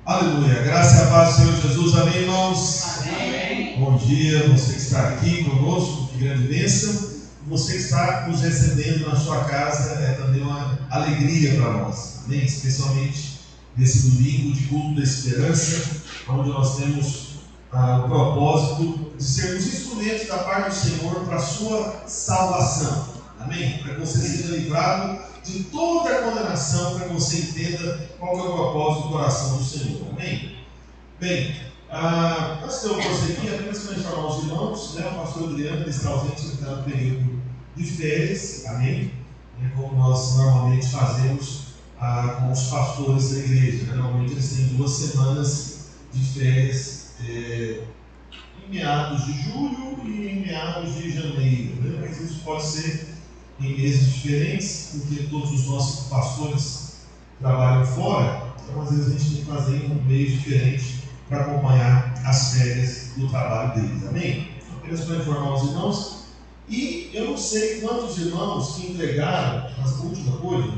Aleluia, graça e a paz do Senhor Jesus, amém, irmãos? Amém. Bom dia, você que está aqui conosco, que grande bênção. Você que está nos recebendo na sua casa é também uma alegria para nós, amém? Especialmente nesse domingo de culto da esperança, onde nós temos o propósito de sermos instrumentos da parte do Senhor para a sua salvação, amém? Para que você seja livrado de toda a condenação, para que você entenda qual é o propósito do coração do Senhor, amém? Bem, antes de eu prosseguir, apenas para informar os irmãos, né, o pastor Adriano está ausente, ele está no período de férias, amém? Como nós normalmente fazemos com os pastores da igreja, né? Normalmente eles têm 2 semanas de férias em meados de julho e em meados de janeiro, né? Mas isso pode ser em meses diferentes, porque todos os nossos pastores trabalham fora, então às vezes a gente tem que fazer em um mês diferente para acompanhar as férias do trabalho deles, amém? Apenas para informar os irmãos. E eu não sei quantos irmãos que entregaram, a última coisa,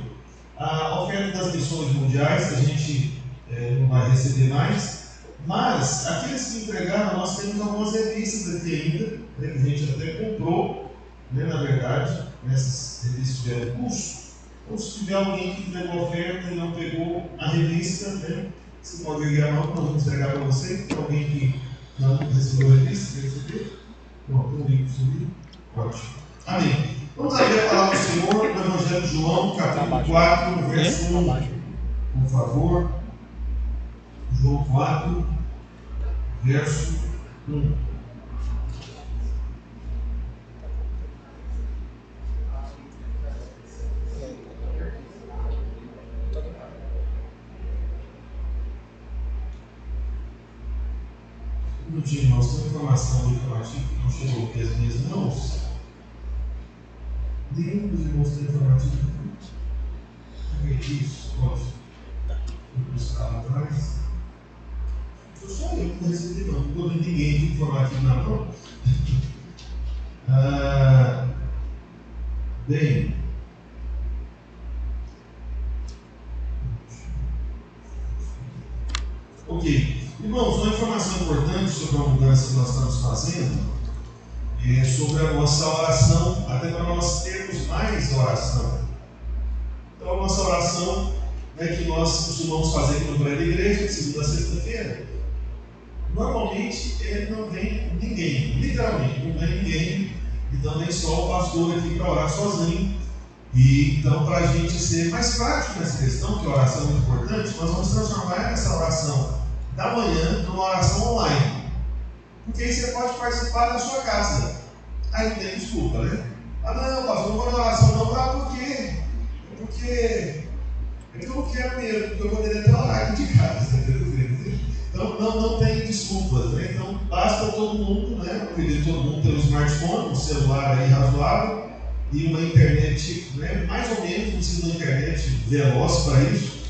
a oferta das missões mundiais, a gente não vai receber mais, mas aqueles que entregaram, nós temos algumas revistas aqui ainda, né, que a gente até comprou, né, na verdade, nessas revistas tiveram custo. Então, se tiver alguém que entregou a oferta e não pegou a revista, né, você pode erguer a mão, nós vamos entregar para você. Tem alguém que não recebeu a revista, quer receber? Pronto, tem um link subido. Ótimo. Amém. Vamos abrir a palavra do Senhor no Evangelho de João, capítulo 4, no verso 1. Por favor. João 4, verso 1. Irmãos, tem uma informação do informativo que não chegou aqui às minhas mãos. Nenhum dos irmãos tem informativo. Não é isso? Pode. Vou buscar lá atrás. Foi só eu que não recebi, não. Não estou vendo ninguém de informativo na mão. Bem. Ok. Irmãos, uma informação importante sobre a mudança que nós estamos fazendo é sobre a nossa oração, até para nós termos mais oração. Então, a nossa oração é que nós costumamos fazer aqui no prédio da igreja, de segunda a sexta-feira. Normalmente, não vem ninguém, literalmente, não vem ninguém, então vem só o pastor aqui para orar sozinho. E então, para a gente ser mais prático nessa questão, que a oração é muito importante, nós vamos transformar essa oração da manhã numa oração online. Porque aí você pode participar da sua casa. Aí não tem desculpa, né? Não, pastor, não vou na oração não. Por quê? Porque eu não quero mesmo, porque eu poderia ter orado aqui de casa. Então não tem desculpas, né? Então basta todo mundo, né? Todo mundo ter um smartphone, um celular aí razoável e uma internet, né? Mais ou menos, precisa de uma internet veloz para isso.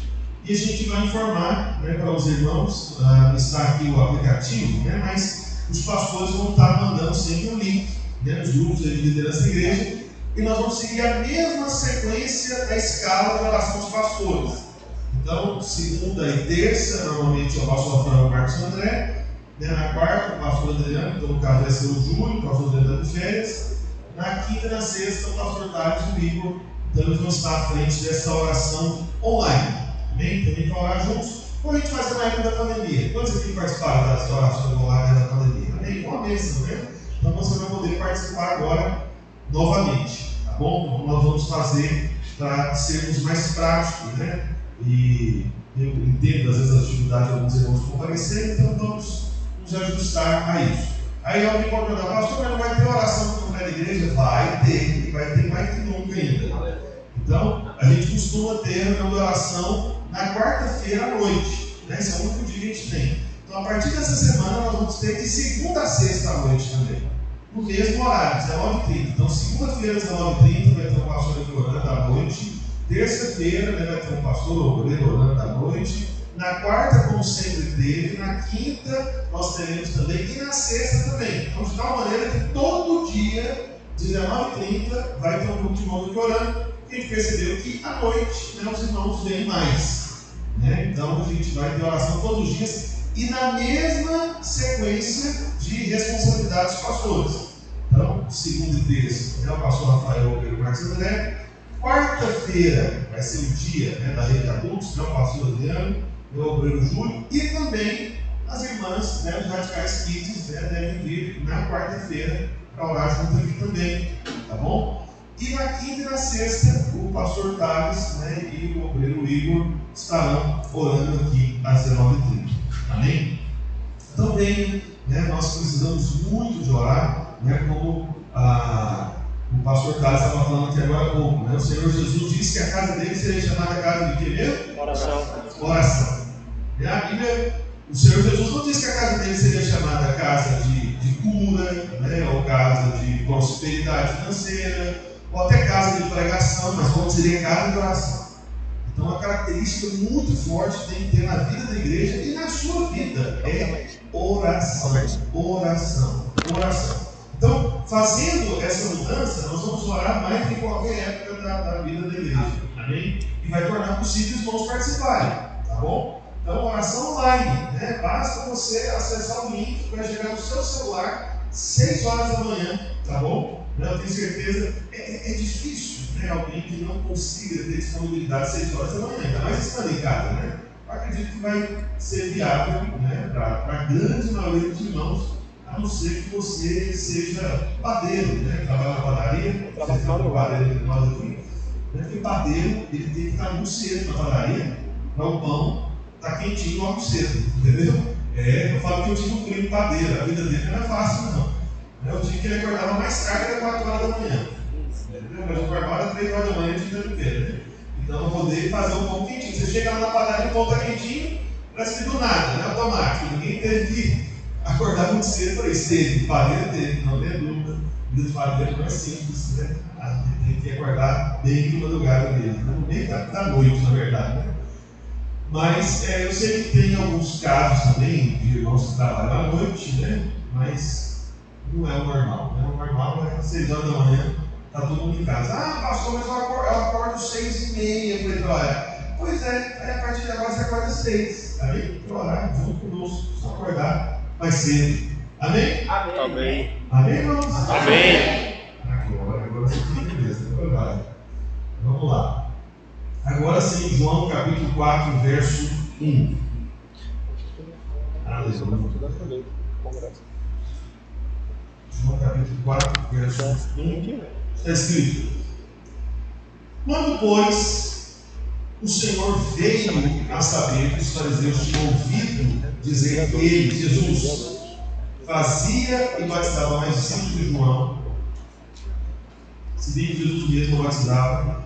E a gente vai informar, né, para os irmãos, está aqui o aplicativo, né, mas os pastores vão estar mandando sempre um link, né, nos grupos de liderança da igreja, e nós vamos seguir a mesma sequência da escala de oração dos pastores. Então, segunda e terça, normalmente é o pastor Rafael Marcos André, né, na quarta, o pastor Adriano, então no caso vai ser o Júlio, o pastor Adriano de férias, na quinta e na sexta, o pastor Dário e o Igor, então eles vão estar à frente dessa oração online. Também para orar juntos, como a gente faz na época da pandemia. Quantos aqui participaram das orações online da pandemia? Amém? Uma bênção, né? Então você vai poder participar agora novamente, tá bom? Então nós vamos fazer para sermos mais práticos, né? E eu entendo às vezes a dificuldade de alguns irmãos comparecerem, então vamos nos ajustar a isso. Aí alguém pode perguntar, pastor, mas não vai ter oração no pé da igreja? Vai ter, e vai ter mais que nunca ainda. Então, a gente costuma ter a reunião de oração na quarta-feira à noite, né? Esse é o único dia que a gente tem. Então, a partir dessa semana, nós vamos ter de segunda a sexta à noite também, no mesmo horário, 19h30. Então, segunda-feira, 19h30, vai ter um pastor aqui orando à noite. Terça-feira, né, vai ter um pastor orando à noite. Na quarta, como sempre teve. Na quinta, nós teremos também. E na sexta também. Então, de tal maneira que todo dia, 19h30, vai ter um grupo de irmãos aqui orando. A gente percebeu que à noite, né, os irmãos vêm mais. né? Então a gente vai ter oração todos os dias e na mesma sequência de responsabilidades dos pastores. Então, segundo e terça, o pastor Rafael Pedro Marques André. Quarta-feira vai ser o dia, né, da rede de adultos, o pastor Adriano, o obreiro Júlio, e também as irmãs, né, os radicais kids, né, devem vir na quarta-feira para orar junto aqui também, tá bom? E na quinta e na sexta, o pastor Thales, né, e o obreiro Igor estarão orando aqui às 19h30. Amém? Também, né, nós precisamos muito de orar, né, como o pastor Thales estava falando aqui agora há pouco, né? O Senhor Jesus disse que a casa dele seria chamada casa de quê mesmo? Oração. Oração. E a Bíblia, o Senhor Jesus não disse que a casa dele seria chamada casa de cura, né? Ou casa de prosperidade financeira, ou até casa de pregação, mas como seria casa de oração. Então, uma característica muito forte tem que ter na vida da igreja e na sua vida é oração. Oração. Oração. Então, fazendo essa mudança, nós vamos orar mais que em qualquer época da vida da igreja. Amém? E vai tornar possível os irmãos participarem. Tá bom? Então, oração online. Né? Basta você acessar o link que vai chegar no seu celular 6 horas da manhã. Tá bom? Eu tenho certeza. É difícil, né? Alguém que não consiga ter disponibilidade 6 horas da manhã. Ainda mais estando em casa, né? Eu acredito que vai ser viável, né, para a grande maioria dos irmãos. A não ser que você seja padeiro, né? Trabalha na padaria, você fica com padeiro entre nós aqui. Porque padeiro, ele tem que estar muito cedo na padaria, para o pão estar quentinho logo cedo, entendeu? Eu falo que eu tive um primo padeiro, a vida dele não é fácil, não. Eu tive que ele acordava mais tarde, era 4 horas da manhã. Entendeu? Mas eu acordava às 3 horas da manhã de quinta-feira, né? Então eu poder fazer o pão quentinho. Você chega lá na padaria, o pão está quentinho, parece que do nada, né? Automático, ninguém teve que acordar muito cedo para isso. Teve, padeiro teve, não tem dúvida. Vida de padeiro não é simples, né? A gente tem que acordar bem de madrugada mesmo, no meio da noite, na verdade, né? Mas eu sei que tem alguns casos também de irmãos que trabalham à noite, né? Mas não é o normal, né? O normal é 6 horas da manhã, está todo mundo em casa. Pastor, mas eu acordo 6h30 para ir trabalhar. Pois é, aí a partir de agora você acorda 6, tá bem? Para orar junto conosco, só acordar mais cedo. Amém? Amém. Amém, irmãos? Amém. Agora você tem beleza. Vamos lá. Agora sim, João capítulo 4, verso 1. João capítulo 4, verso 1. Está escrito: quando, pois, o Senhor veio a saber que os fariseus tinham ouvido dizer que ele, Jesus, fazia e batizava mais discípulos de João, se bem que Jesus mesmo batizava,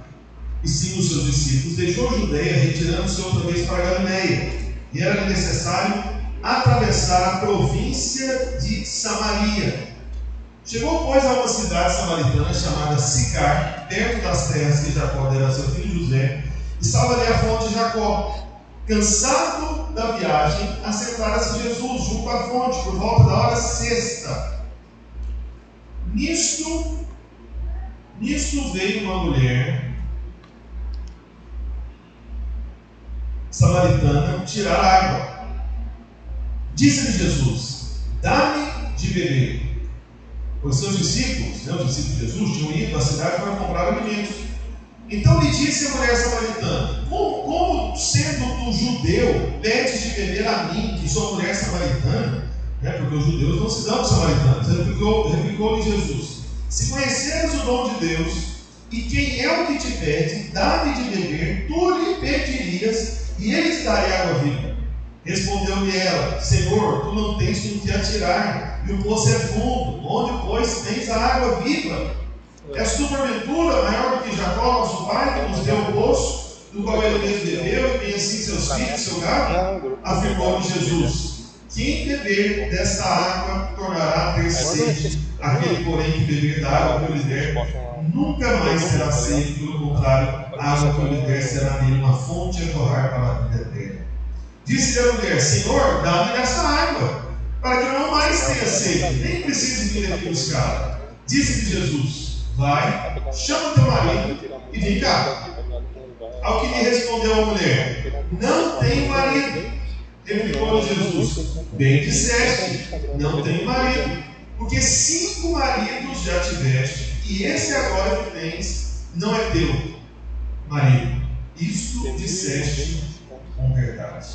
e sim os seus discípulos, deixou a Judeia, retirando-se outra vez para a Galileia, e era necessário atravessar a província de Samaria. Chegou, pois, a uma cidade samaritana chamada Sicar, perto das terras que Jacó dera a seu filho José, e estava ali a fonte de Jacó. Cansado da viagem, assentara-se Jesus junto à fonte, por volta da hora sexta. Nisto veio uma mulher samaritana tirar água. Disse-lhe Jesus: dá-me de beber. Os seus discípulos, né, os discípulos de Jesus, tinham ido à cidade para comprar alimentos. Então lhe disse a mulher samaritana: como sendo tu judeu, pedes de beber a mim, que sou mulher samaritana? Porque os judeus não se dão com samaritanos. Replicou-lhe Jesus: se conheceres o dom de Deus, e quem é o que te pede, dá-me de beber, tu lhe pedirias, e ele te daria água viva. Respondeu-lhe ela: Senhor, tu não tens com que atirar, e o poço é fundo, onde, pois, tens a água viva? És tu, porventura, maior do que Jacó, nosso pai, que nos deu o poço, do qual ele mesmo bebeu, e tem assim seus filhos, seu gado? Afirmou-lhe Jesus: quem beber desta água tornará a ter sede, aquele, porém, que beber da água que eu lhe der, nunca mais será sede, pelo contrário, a água que eu lhe der será nele uma fonte a jorrar para a vida eterna. Disse-lhe a mulher: Senhor, dá-me dessa água, para que eu não mais tenha sede, nem precise vir aqui buscar. Disse-lhe Jesus: vai, chama teu marido e vem cá. Ao que lhe respondeu a mulher: não tenho marido. Replicou-lhe Jesus: bem disseste, não tenho marido. Porque 5 maridos já tiveste, e esse agora que tens não é teu marido. Isto disseste com verdade.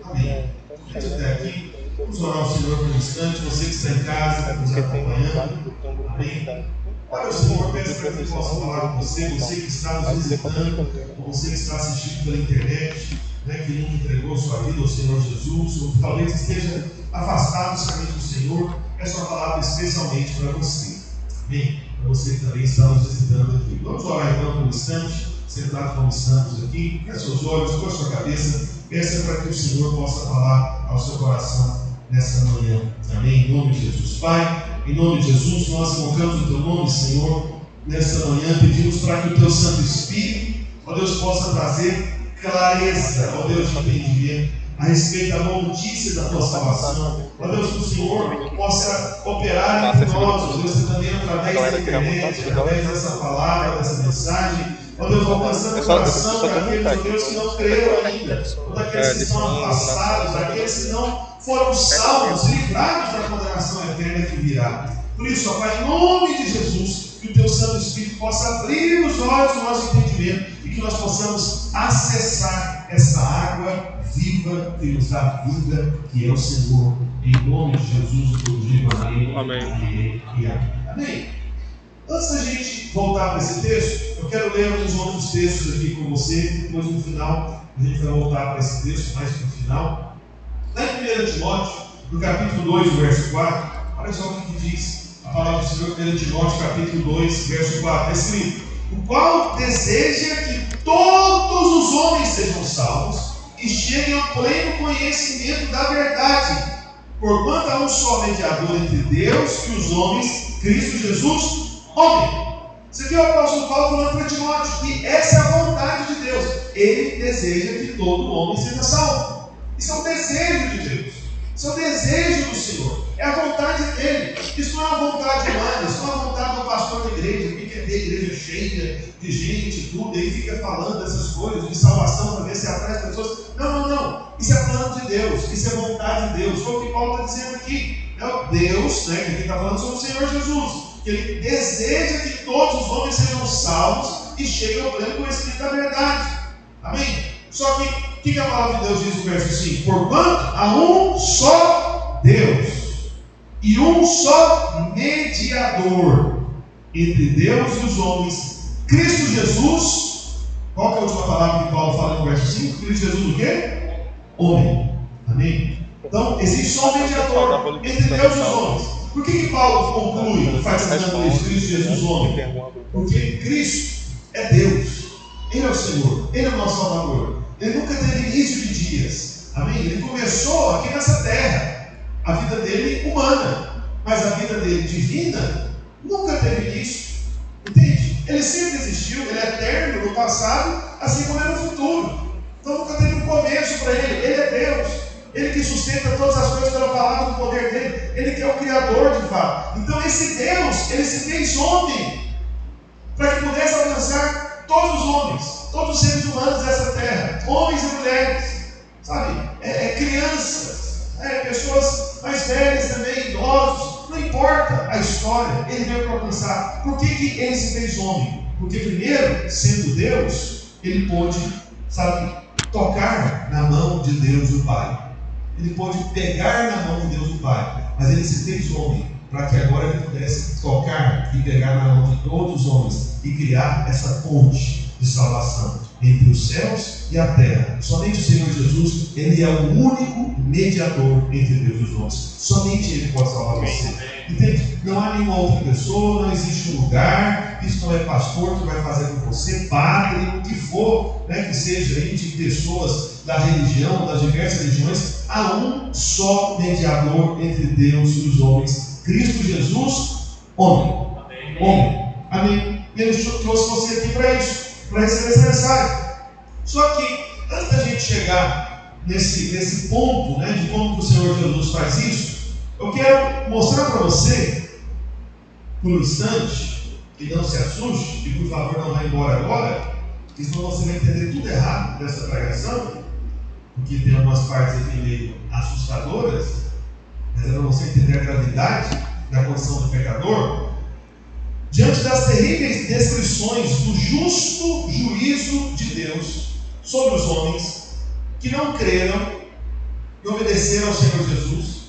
Amém. Até aqui, vamos orar ao Senhor por um instante. Você que está em casa, nos acompanhando. Amém. Olha, o Senhor, peço para que eu possa falar com você, você que está nos visitando, você que está assistindo pela internet, que nunca entregou sua vida ao Senhor Jesus, ou talvez esteja afastado dos caminhos do Senhor. Essa palavra especialmente para você. Amém? Para você que também está nos visitando aqui. Vamos orar então por um instante, sentado como estamos aqui. Feche seus olhos, curva sua cabeça. Peça para que o Senhor possa falar ao seu coração nessa manhã. Amém? Em nome de Jesus. Pai, em nome de Jesus, nós invocamos o Teu nome, Senhor, nessa manhã. Pedimos para que o Teu Santo Espírito, ó Deus, possa trazer clareza, ó Deus, de entendimento a respeito da boa notícia da Tua salvação. Ó Deus, que o Senhor possa operar entre nós, ó Deus, também através da internet, através dessa palavra, dessa mensagem. Ó Deus, alcançando o coração daqueles, ó Deus, que não creram ainda, ou daqueles que estão afastados, daqueles que não foram salvos, livrados da condenação eterna que virá. Por isso, ó Pai, em nome de Jesus, que o Teu Santo Espírito possa abrir os olhos do nosso entendimento e que nós possamos acessar essa água viva que nos dá vida, que é o Senhor. Em nome de Jesus, eu digo amém. Amém. Amém e amém. Amém. Antes da gente voltar para esse texto, eu quero ler alguns outros textos aqui com você. Depois, no final, a gente vai voltar para esse texto, mais para o final. Lá em 1 Timóteo, no capítulo 2, verso 4, olha só o que diz a palavra do Senhor. 1 Timóteo, capítulo 2, verso 4, é escrito: o qual deseja que todos os homens sejam salvos e cheguem ao pleno conhecimento da verdade, porquanto há um só mediador entre Deus e os homens, Cristo Jesus, homem. Você viu o apóstolo Paulo falando para Timóteo que essa é a vontade de Deus. Ele deseja que todo homem seja salvo. Isso é um desejo de Deus. Isso é o desejo do Senhor. É a vontade dele. Isso não é uma vontade humana. Isso não é a vontade do pastor da igreja, que quer ver a igreja cheia de gente, tudo, e fica falando dessas coisas de salvação para ver se atrai pessoas. Não. Isso é plano de Deus. Isso é vontade de Deus. Foi o que Paulo está dizendo aqui. É o Deus, que aqui está falando sobre o Senhor Jesus. Que Ele deseja que todos os homens sejam salvos e cheguem ao pleno conhecimento da verdade. Amém? Só que, o que a palavra de Deus diz no verso 5? Porquanto há um só Deus e um só mediador entre Deus e os homens, Cristo Jesus. Qual que é a última palavra que Paulo fala no verso 5? Cristo Jesus o quê? Homem. Amém? Então, existe só um mediador entre Deus e os homens. Por que Paulo conclui, enfatizando isso, Cristo Jesus homem? Porque Cristo é Deus. Ele é o Senhor, Ele é o nosso Salvador. Ele nunca teve início de dias. Amém? Ele começou aqui nessa terra. A vida dele humana. Mas a vida dele divina nunca teve início. Entende? Ele sempre existiu, ele é eterno no passado, assim como é no futuro. Então nunca teve um começo para ele. Ele é Deus. Ele que sustenta todas as coisas pela palavra do poder dele. Ele que é o Criador de fato. Então esse Deus, ele se fez homem para que pudesse alcançar todos os homens, todos os seres humanos dessa terra, homens e mulheres, sabe? Crianças, pessoas mais velhas também, idosos, não importa a história, ele veio para alcançar. Por que ele se fez homem? Porque primeiro, sendo Deus, ele pôde, tocar na mão de Deus o Pai. Ele pôde pegar na mão de Deus o Pai, mas ele se fez homem para que agora ele pudesse tocar e pegar na mão de todos os homens e criar essa ponte de salvação entre os céus e a terra. Somente o Senhor Jesus, Ele é o único mediador entre Deus e os homens. Somente Ele pode salvar você. Entende? Não há nenhuma outra pessoa, não existe um lugar, isso não é pastor que vai fazer com você, padre, o que for, que seja aí de pessoas da religião, das diversas religiões. Há um só mediador entre Deus e os homens, Cristo Jesus, homem. Homem. Amém. E Ele trouxe você aqui para isso, para receber essa mensagem. Só que, antes da gente chegar nesse ponto, de como que o Senhor Jesus faz isso, eu quero mostrar para você, por um instante, e não se assuste, e por favor não vá embora agora, porque senão você vai entender tudo errado dessa pregação, porque tem algumas partes aqui meio assustadoras, mas é para você entender a gravidade da condição do pecador. Diante das terríveis descrições do justo juízo de Deus sobre os homens que não creram e obedeceram ao Senhor Jesus,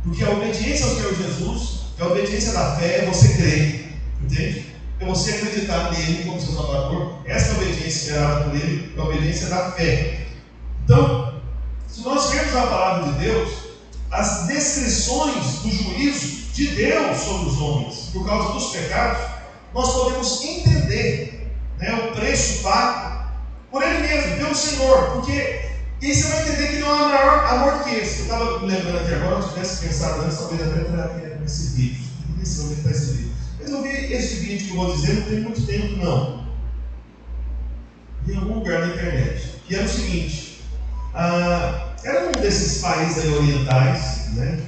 porque a obediência ao Senhor Jesus é a obediência da fé, é você crer, entende? É você acreditar nele como seu Salvador. Essa é a obediência esperada por ele, é a obediência da fé. Então, se nós vemos a palavra de Deus, as descrições do juízo de Deus sobre os homens por causa dos pecados, nós podemos entender, né, o preço pago por ele mesmo, pelo Senhor, porque aí você vai entender que não há maior amor que esse. Eu estava me lembrando aqui agora, se eu tivesse pensado antes, talvez até traria nesse vídeo. Não sei onde está esse vídeo. Mas eu vi esse vídeo que eu vou dizer, não tem muito tempo não, em algum lugar na internet, que era o seguinte: era um desses países orientais, né?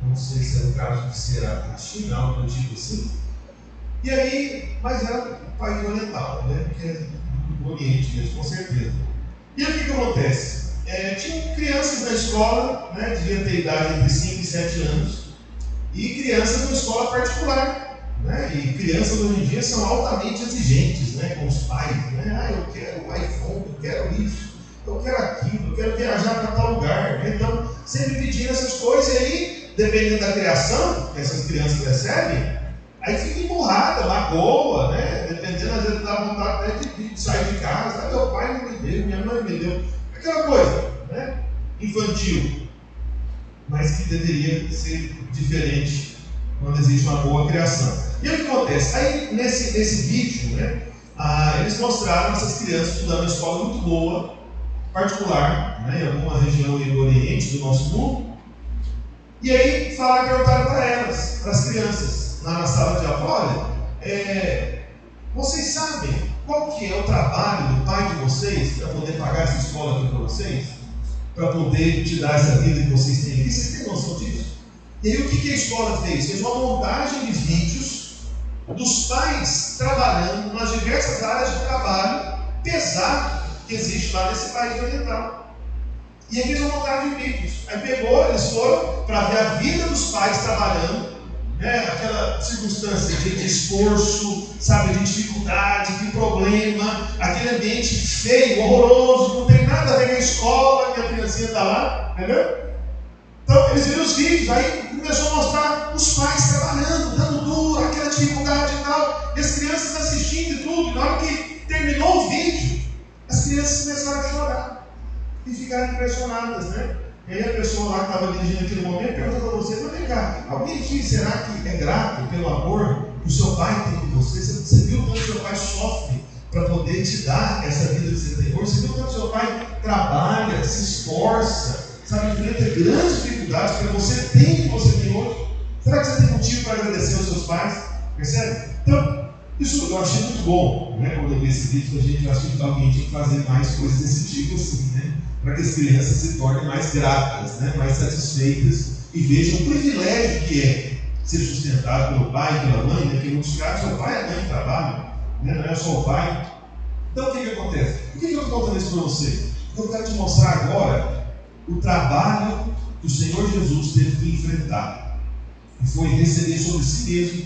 Não sei se era o caso de ser a China, algo do tipo assim. E aí, mas era um país oriental, né? Porque é do Oriente mesmo, com certeza. E aí o que acontece? Tinham crianças na escola, né? Devia ter idade entre 5 e 7 anos, e crianças na escola particular, né? E crianças hoje em dia são altamente exigentes, né? Com os pais, né? Eu quero o iPhone, eu quero isso, eu quero aquilo, eu quero viajar para tal lugar, né? Então, sempre pedindo essas coisas, e aí, dependendo da criação que essas crianças recebem, aí fica emburrada, magoa, né? Dependendo, às vezes dá vontade até de sair de casa. Meu pai não me deu, minha mãe me deu. Aquela coisa, né? Infantil. Mas que deveria ser diferente quando existe uma boa criação. E o que acontece? Aí, nesse vídeo, né? Eles mostraram essas crianças estudando uma escola muito boa, particular, né? Em alguma região do Oriente do nosso mundo. E aí, perguntaram para elas, para as crianças, lá na sala de aula: olha, vocês sabem qual que é o trabalho do pai de vocês para poder pagar essa escola aqui para vocês? Para poder te dar essa vida que vocês têm aqui? Vocês têm noção disso? E aí o que a escola fez? Fez uma montagem de vídeos dos pais trabalhando nas diversas áreas de trabalho pesado que existe lá nesse país oriental. E aí fez uma montagem de vídeos. Aí eles foram para ver a vida dos pais trabalhando, né, aquela circunstância de esforço, sabe, de dificuldade, de problema, aquele ambiente feio, horroroso, não tem nada a ver com a escola, que a criancinha está lá, entendeu? Então eles viram os vídeos, aí começou a mostrar os pais trabalhando, dando duro, aquela dificuldade e tal, e as crianças assistindo e tudo. E na hora que terminou o vídeo, as crianças começaram a chorar e ficaram impressionadas, né? E aí a pessoa lá que estava dirigindo aquele momento perguntou para você: mas vem cá, alguém aqui será que é grato pelo amor que o seu pai tem por você? Você viu quanto seu pai sofre para poder te dar essa vida que você tem hoje? Você viu quanto seu pai trabalha, se esforça, sabe, enfrenta grandes dificuldades para você ter o que você tem hoje? Será que você tem motivo para agradecer aos seus pais? Percebe? Então, isso eu achei muito bom, né? Quando eu vi esse vídeo, a gente achou que alguém tinha que fazer mais coisas desse tipo assim, né? Para que as crianças se tornem mais gratas, né? Mais satisfeitas e vejam o privilégio que é ser sustentado pelo pai e pela mãe, né? Porque em muitos casos o pai e a mãe trabalham, né? Não é só o pai. Então o que acontece? Por que eu estou contando isso para você? Porque eu quero te mostrar agora o trabalho que o Senhor Jesus teve que enfrentar, e foi receber sobre si mesmo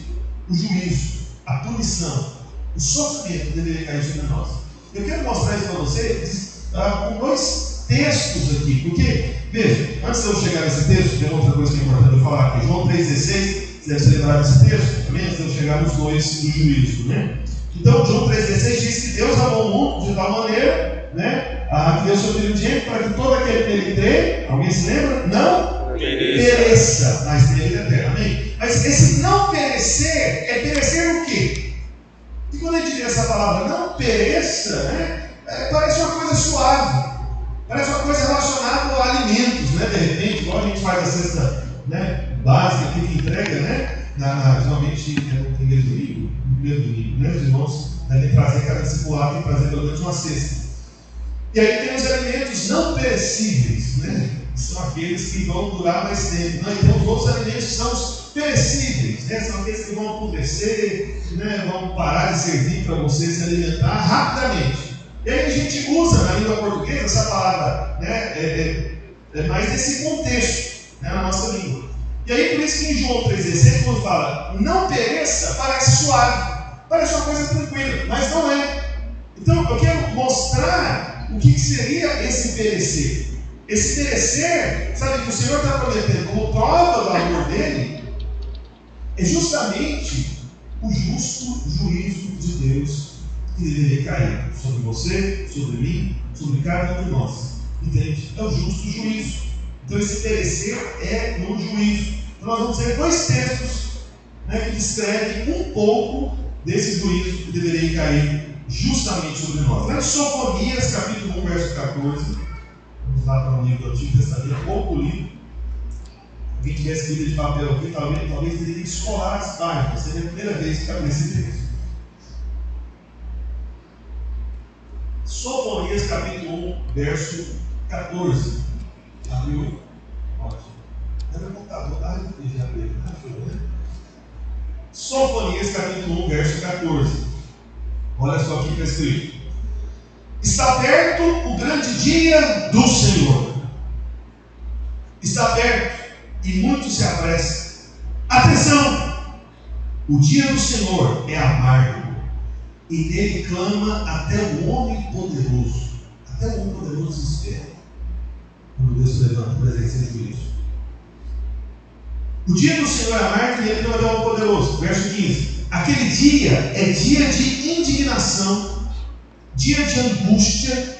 o juízo, a punição, o sofrimento que deveria cair sobre nós. Eu quero mostrar isso para vocês com dois textos aqui, porque, veja, antes de eu chegar nesse texto, tem outra coisa que é importante eu falar aqui. João 3,16, você deve se lembrar desse texto, também, antes de eu chegar nos dois do juízo, né? Então, João 3,16 diz que Deus amou o mundo de tal maneira, né, que deu seu Filho unigênito para que todo aquele que nele crê, alguém se lembra? Não pereça, mas tenha vida eterna. Amém? Mas esse não perecer é perecer no quê? E quando a gente diz essa palavra não pereça, né, parece uma coisa suave. Parece uma coisa relacionada a alimentos, né? De repente, igual a gente faz a cesta, né, básica aqui que entrega, né? Geralmente no primeiro domingo, né? Os irmãos devem trazer, cada discipulado tem que trazer pelo menos uma cesta. E aí tem os alimentos não perecíveis, né? São aqueles que vão durar mais tempo, né? Então os outros alimentos são os perecíveis, né? São aqueles que vão apodrecer, né? Vão parar de servir para você se alimentar rapidamente. E aí a gente usa na língua portuguesa essa palavra, né, mais nesse contexto, né, na nossa língua. E aí por isso que em João 3,16, quando fala não pereça, parece suave, parece uma coisa tranquila, mas não é. Então eu quero mostrar o que seria esse perecer. Esse perecer, sabe, que o Senhor está prometendo como prova do amor dele, é justamente o justo juízo de Deus que deveria cair sobre você, sobre mim, sobre cada um de nós. Entende? É o justo juízo. Então esse perecer é no juízo. Então nós vamos ter dois textos, né, que descrevem um pouco desse juízo que deveria cair justamente sobre nós. Lá em Sofonias, capítulo 1, verso 14. Vamos lá para o livro do Antigo Testamento, pouco livro. Alguém tivesse Bíblia de papel aqui, talvez teria que escolar as páginas. Seria a primeira vez que cabe nesse texto. Sofonias, capítulo 1, verso 14. Abriu? Ótimo. Era o computador, já abriu, né? Sofonias, capítulo 1, verso 14. Olha só o que está escrito. Está perto o grande dia do Senhor. Está perto e muito se apressa. Atenção! O dia do Senhor é amargo e nele clama até o homem poderoso. Até o homem poderoso se espera. Quando Deus se levanta, presença de juízo. O dia do Senhor é amargo e nele clama até o homem poderoso. Verso 15. Aquele dia é dia de indignação, dia de angústia,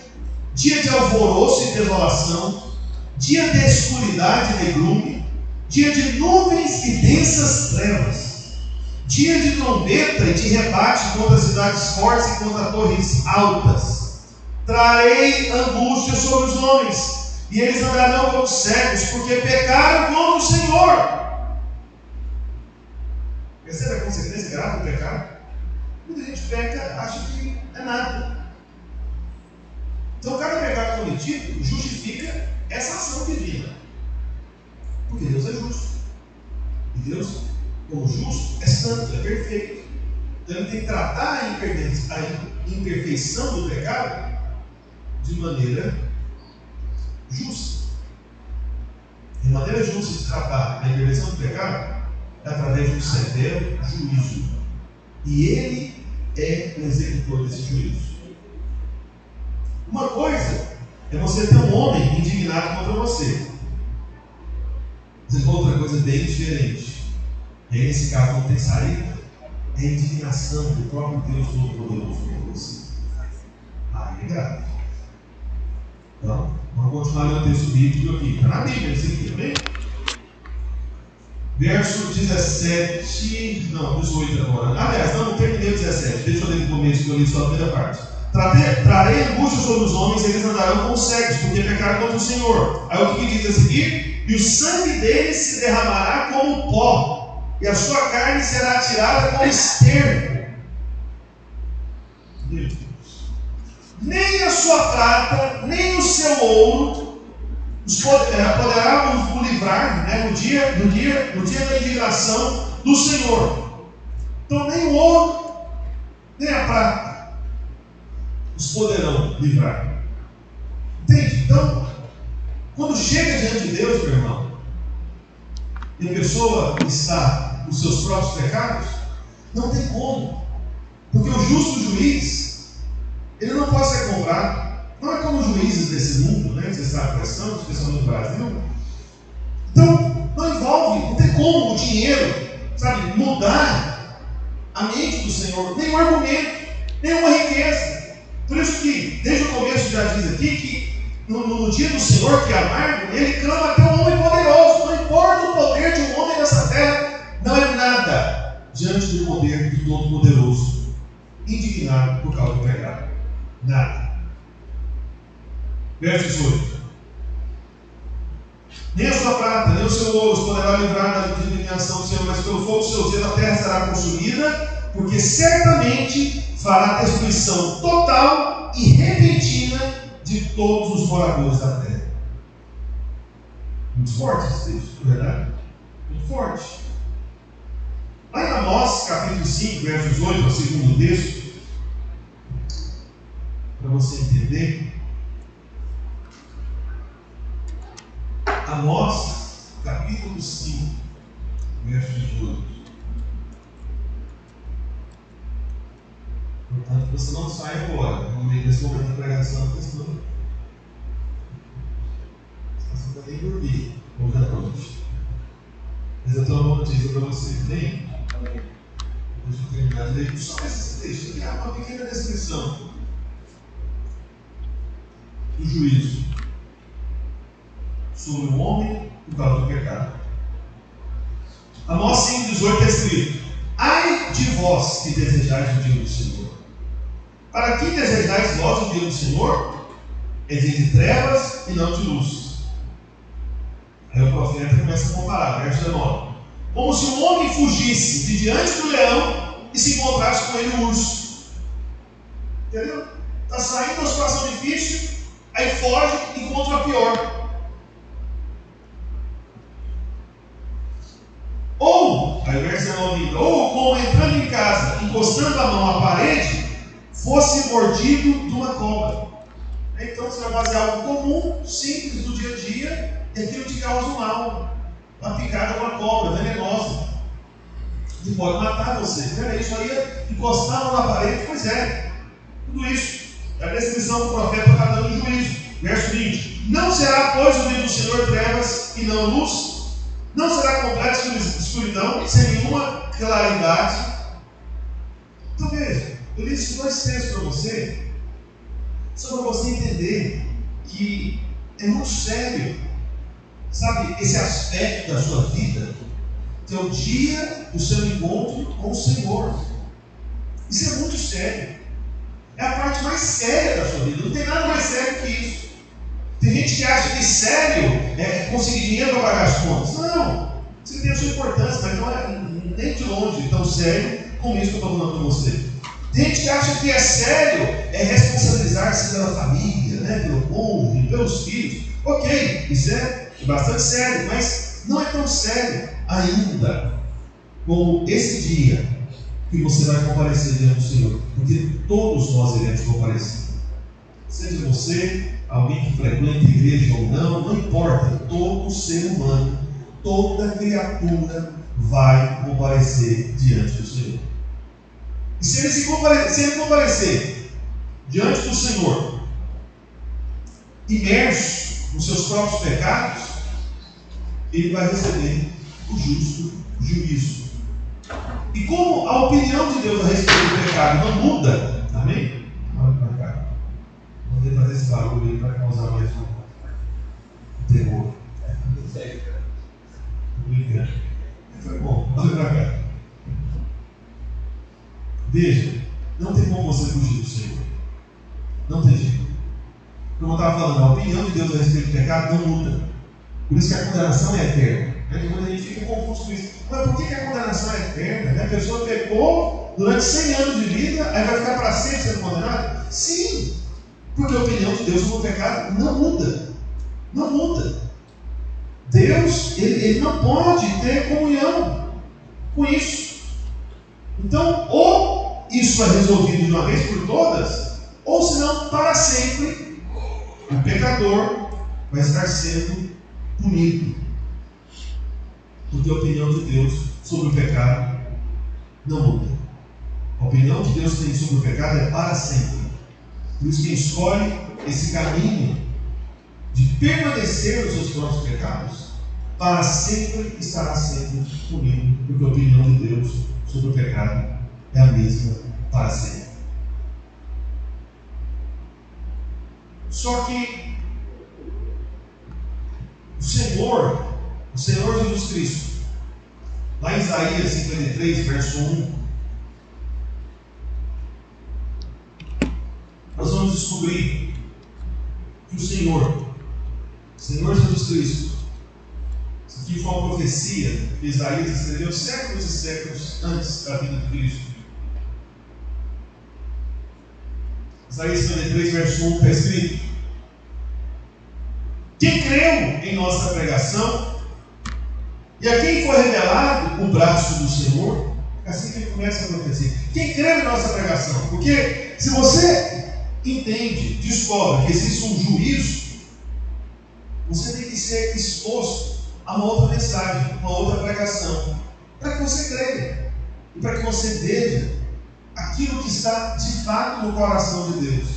dia de alvoroço e desolação, dia de escuridade e negrume, dia de nuvens e densas trevas, dia de trombeta e de rebate contra cidades fortes e contra torres altas. Trarei angústia sobre os homens, e eles andarão como cegos, porque pecaram contra o Senhor. Percebe a consequência grave do pecado? Muita gente peca, acha que é nada. Então, cada pecado cometido justifica essa ação divina. Porque Deus é justo. E Deus, como justo, é santo, é perfeito. Então, Ele tem que tratar a imperfeição do pecado de maneira justa. De maneira justa de tratar a imperfeição do pecado é através de um severo juízo. E Ele é o executor desse juízo. Uma coisa é você ter um homem indignado contra você. Outra coisa bem diferente. E aí, nesse caso, não tem saída. É a indignação do próprio Deus Todo-Poderoso contra você. Aí é grave. Então, vamos continuar lendo o texto bíblico aqui. Está na Bíblia, isso aqui também. Verso 17, não, 18 agora. Aliás, não terminei o 17. Deixa eu ler no começo, que eu li só a primeira parte. Trarei angústia sobre os homens, e eles andarão como cegos, porque pecaram contra o Senhor. Aí o que diz a seguir? E o sangue deles se derramará como pó, e a sua carne será atirada como esterco. Deus. Nem a sua prata, nem o seu ouro poderá o livrar, né, no dia da indignação do Senhor. Então nem o ouro, nem a prata os poderão livrar. Entende? Então, quando chega diante de Deus, meu irmão, e a pessoa está nos seus próprios pecados, não tem como. Porque o justo juiz, ele não pode ser comprado. Não é como os juízes desse mundo, né? Você sabe quais são, especialmente no Brasil. Então, não envolve, não tem como o dinheiro, sabe, mudar a mente do Senhor, nenhum argumento, nenhuma riqueza. Por isso que, desde o começo já diz aqui, que no dia do Senhor, que é amargo, Ele clama até um homem poderoso. Não importa o poder de um homem nessa terra, não é nada diante do poder do Todo-Poderoso, indignado por causa do pecado. Nada. Verso 18. Nem a sua prata, nem o seu ouro poderá livrar da indignação do Senhor, mas pelo fogo do seu zelo a terra será consumida, porque certamente fará destruição total e repentina de todos os moradores da terra. Muito forte esse texto, não é verdade? Muito forte. Lá em Amós, capítulo 5, verso 18, é o segundo texto. Para você entender. Amós, capítulo 5, verso 18. Portanto, você não sai agora, no meio desse momento da pregação, porque senão você não vai nem dormir hoje à noite. Mas eu tenho uma notícia para você, bem? Deixa eu terminar de ler só esse texto. Aqui há uma pequena descrição do juízo sobre o homem por causa do pecado. Amós 5,18 é escrito: ai de vós que desejais o dia do Senhor. Para que desejais vós o dia do Senhor? É dia de trevas e não de luz. Aí o profeta começa a comparar, verso 19. Como se um homem fugisse de diante do leão e se encontrasse com ele o urso. Entendeu? Está saindo de uma situação difícil, aí foge e encontra a pior. Ou, aí o verso 19, ou como entrando em casa, encostando a mão à parede, fosse mordido de uma cobra. Então você vai fazer algo comum, simples do dia a dia, e aquilo te causa um mal. Uma picada de uma cobra venenosa. E pode matar você. Peraí, isso aí é encostar a mão na parede? Pois é. Tudo isso. É a descrição do profeta está dando o juízo. Verso 20. Não será, pois, o dia do Senhor trevas e não luz? Não será completa escuridão, sem nenhuma claridade? Então veja, eu li esses dois textos para você, só para você entender que é muito sério, sabe, esse aspecto da sua vida, que é o dia do seu encontro com o Senhor. Isso é muito sério. É a parte mais séria da sua vida. Não tem nada mais sério que isso. Tem gente que acha que sério é conseguir dinheiro para pagar as contas. Não, você tem a sua importância, mas não é nem de longe tão sério como isso que eu estou falando para você. Tem gente que acha que é sério é responsabilizar-se pela família, né, pelo cônjuge, pelos filhos. Ok, isso é bastante sério, mas não é tão sério ainda como esse dia que você vai comparecer diante do Senhor, porque todos nós iremos comparecer. Seja você alguém que frequenta a igreja ou não, não importa, todo ser humano, toda criatura vai comparecer diante do Senhor. E se ele comparecer diante do Senhor, imerso nos seus próprios pecados, ele vai receber o justo juízo. E como a opinião de Deus a respeito do pecado não muda, amém? Olha para cá. Vou fazer esse barulho aí para causar mais um terror. Obrigado. Foi bom. Olha para cá. Veja, não tem como você fugir do Senhor. Não tem jeito. Como eu estava falando, a opinião de Deus a respeito do pecado não muda. Por isso que a condenação é eterna. Quando a gente fica confuso com isso, mas por que a condenação é eterna? A pessoa pecou durante 100 anos de vida, aí vai ficar para sempre sendo condenada? Sim, porque a opinião de Deus sobre o pecado não muda. Não muda. Deus, ele não pode ter comunhão com isso. Então, ou isso é resolvido de uma vez por todas, ou senão, para sempre, o pecador vai estar sendo punido. Porque a opinião de Deus sobre o pecado não muda. A opinião que Deus tem sobre o pecado é para sempre. Por isso, quem escolhe esse caminho de permanecer nos seus próprios pecados, para sempre estará sendo punido. Porque a opinião de Deus sobre o pecado é a mesma para sempre. Só que o Senhor Jesus Cristo, lá em Isaías 53, verso 1, nós vamos descobrir que o Senhor Jesus Cristo, isso aqui foi uma profecia que Isaías escreveu séculos e séculos antes da vida de Cristo. Isaías 53, verso 1 está escrito: quem creu em nossa pregação e a quem foi revelado o braço do Senhor, assim que ele começa a acontecer. Quem creu em nossa pregação? Porque se você entende, descobre que existe um juízo, você tem que ser exposto a uma outra mensagem, uma outra pregação, para que você creia e para que você veja aquilo que está de fato no coração de Deus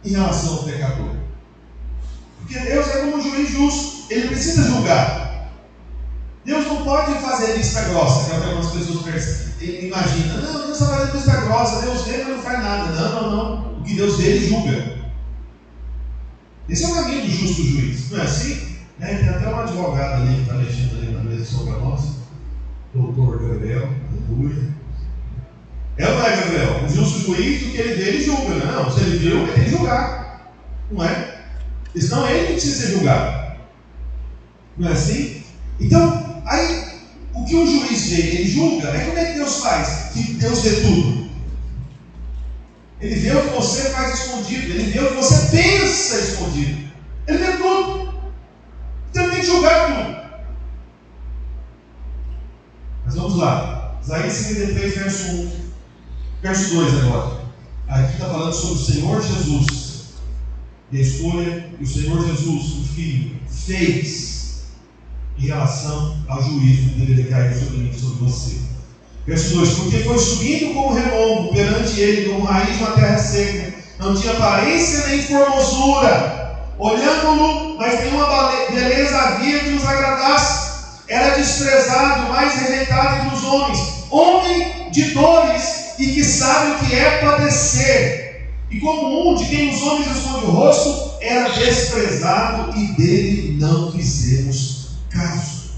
em relação ao pecador. Porque Deus é como um juiz justo, ele precisa julgar. Deus não pode fazer vista grossa, que é o que algumas pessoas imaginam. Não, Deus está fazendo vista grossa, Deus vê, mas não faz nada. Não. O que Deus vê, ele julga. Esse é o caminho do justo juiz, não é assim? Tem até um advogado ali que está mexendo ali na mesa sobre nós, doutor Gabriel, aleluia. É ou não é, Gabriel? O justo juiz, o que ele vê, ele julga. Não, se ele viu, ele tem que julgar. Não é? Senão ele que precisa ser julgado. Não é assim? Então, aí, o que o juiz vê, ele julga. É como é que Deus faz? Que Deus vê tudo. Ele vê o que você faz escondido. Ele vê o que você pensa escondido. Ele vê tudo. Então ele tem que julgar tudo. Mas vamos lá. Isaías 53, verso 1. Verso 2 agora. Aqui está falando sobre o Senhor Jesus. E a escolha que o Senhor Jesus, o Filho, fez em relação ao juízo que deveria cair sobre mim e sobre você. Verso 2: porque foi subindo como relâmpago perante ele, como raiz de uma terra seca, não tinha aparência nem formosura, olhando-no, mas nenhuma beleza havia que nos agradasse, era desprezado, mais rejeitado entre os homens, homem de dores, e que sabe o que é padecer. E como um de quem os homens escondem o rosto, era desprezado e dele não fizemos caso.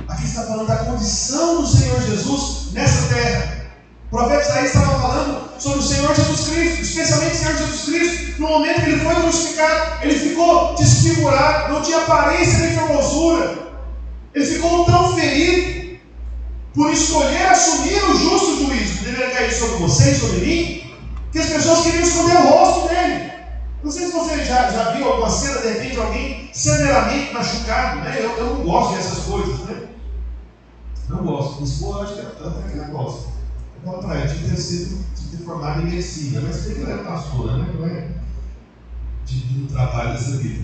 Aqui está falando da condição do Senhor Jesus nessa terra. O profeta Isaías estava falando sobre o Senhor Jesus Cristo, especialmente o Senhor Jesus Cristo, no momento que ele foi crucificado, ele ficou desfigurado, não tinha aparência nem formosura, ele ficou tão ferido por escolher assumir o justo juízo que deveria cair sobre você e sobre mim, que as pessoas queriam esconder o rosto dele. Não sei se você já viu alguma cena, de repente, alguém severamente machucado, né? Eu não gosto dessas coisas, né? Não gosto. Minha esposa, acho que ela até gosta. Eu falo para ela, tinha que ter sido formado em medicina, mas tem que ela é pastora, né? Não é de um trabalho dessa vida.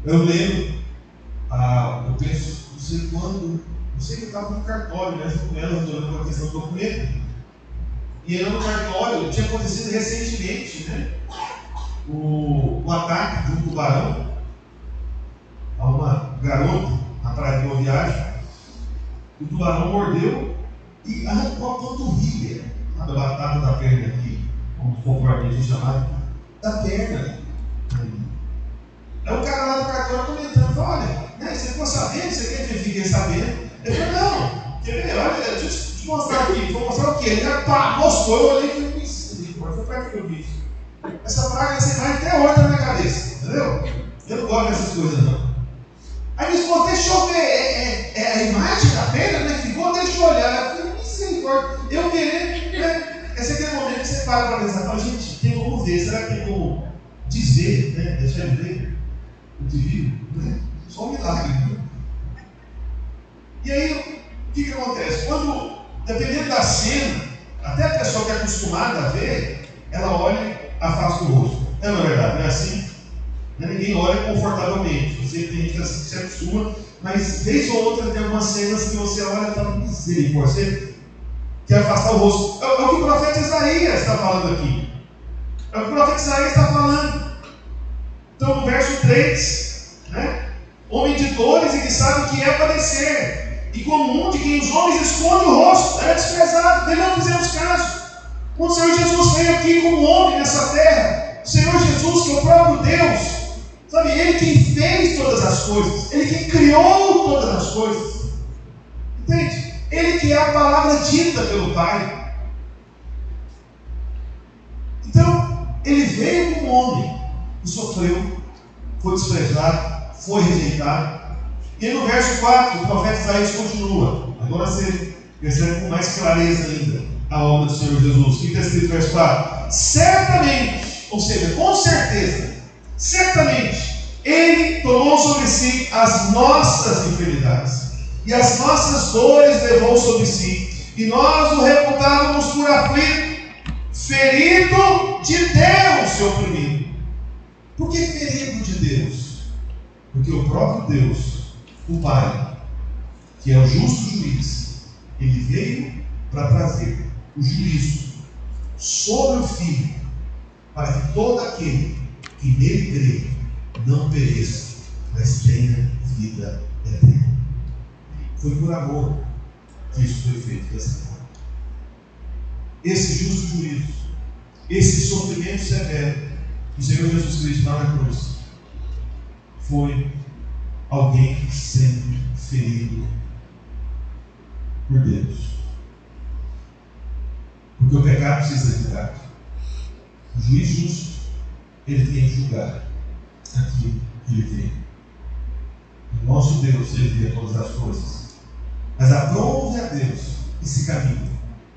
Eu lembro, eu penso, não sei quando, não sei que eu estava no cartório, né? Com ela, resolvendo uma questão do documento. E aí no cartório tinha acontecido recentemente, né? O ataque de um tubarão a uma garota na praia de Boa Viagem. O tubarão mordeu e arrancou a panturrilha, a batata da perna aqui, como popularmente chamado, da perna. Aí o cara lá do cartório comentando, falou: olha, né, você ficou sabendo, você quer que eu fique sabendo? Ele falou: não, quer ver? Olha, deixa eu te mostrar aqui. Vou mostrar o quê? Ele mostrou, eu olhei e falei: isso, foi para que eu vi isso. Essa praga, essa imagem até hoje na minha cabeça, entendeu? Eu não gosto dessas coisas, não. Aí minha esposa: deixa eu ver, a imagem da perna, né? Ficou, deixa eu olhar. Eu falei: misericórdia, eu querendo, né? Esse é aquele momento que você para pensar: fala, gente, tem como ver, será que tem como dizer, né? Deixar de ver o divino, né? Só um milagre, né? E aí, o que acontece? Quando, dependendo da cena, até a pessoa que é acostumada a ver, ela olha, afasta o rosto. Não é verdade? Não é assim? Ninguém olha confortavelmente. Você tem gente que se acostuma, mas vez ou outra tem algumas cenas que você olha e fala: misericórdia, você quer afastar o rosto. É o que o profeta Isaías está falando aqui. É o que o profeta Isaías está falando. Então, no verso 3, né? Homem de dores e que sabe o que é padecer, e como um de quem os homens escondem o rosto, era desprezado, dele não fizemos caso. Quando o Senhor Jesus veio aqui como homem nessa terra, o Senhor Jesus, que é o próprio Deus, sabe, Ele quem fez todas as coisas, Ele quem criou todas as coisas, entende? Ele que é a palavra dita pelo Pai. Então, Ele veio como homem, e sofreu, foi desprezado, foi rejeitado. E aí no verso 4, o profeta Isaías continua. Agora você percebe com mais clareza ainda a obra do Senhor Jesus. O que está escrito no verso 4? Certamente, ou seja, com certeza, certamente, Ele tomou sobre si as nossas enfermidades, e as nossas dores levou sobre si, e nós o reputávamos por aflito, ferido de Deus ser oprimido. Por que perigo de Deus? Porque o próprio Deus, o Pai, que é o justo juiz, ele veio para trazer o juízo sobre o Filho, para que todo aquele que nele crê não pereça, mas tenha vida eterna. Foi por amor que isso foi feito dessa forma. Esse justo juízo, esse sofrimento severo do Senhor Jesus Cristo lá na cruz, foi alguém sendo ferido por Deus. Porque o pecado precisa de julgar. O juiz justo, ele tem que julgar aquilo que ele vê. O nosso Deus, ele vê todas as coisas. Mas aprove a Deus esse caminho,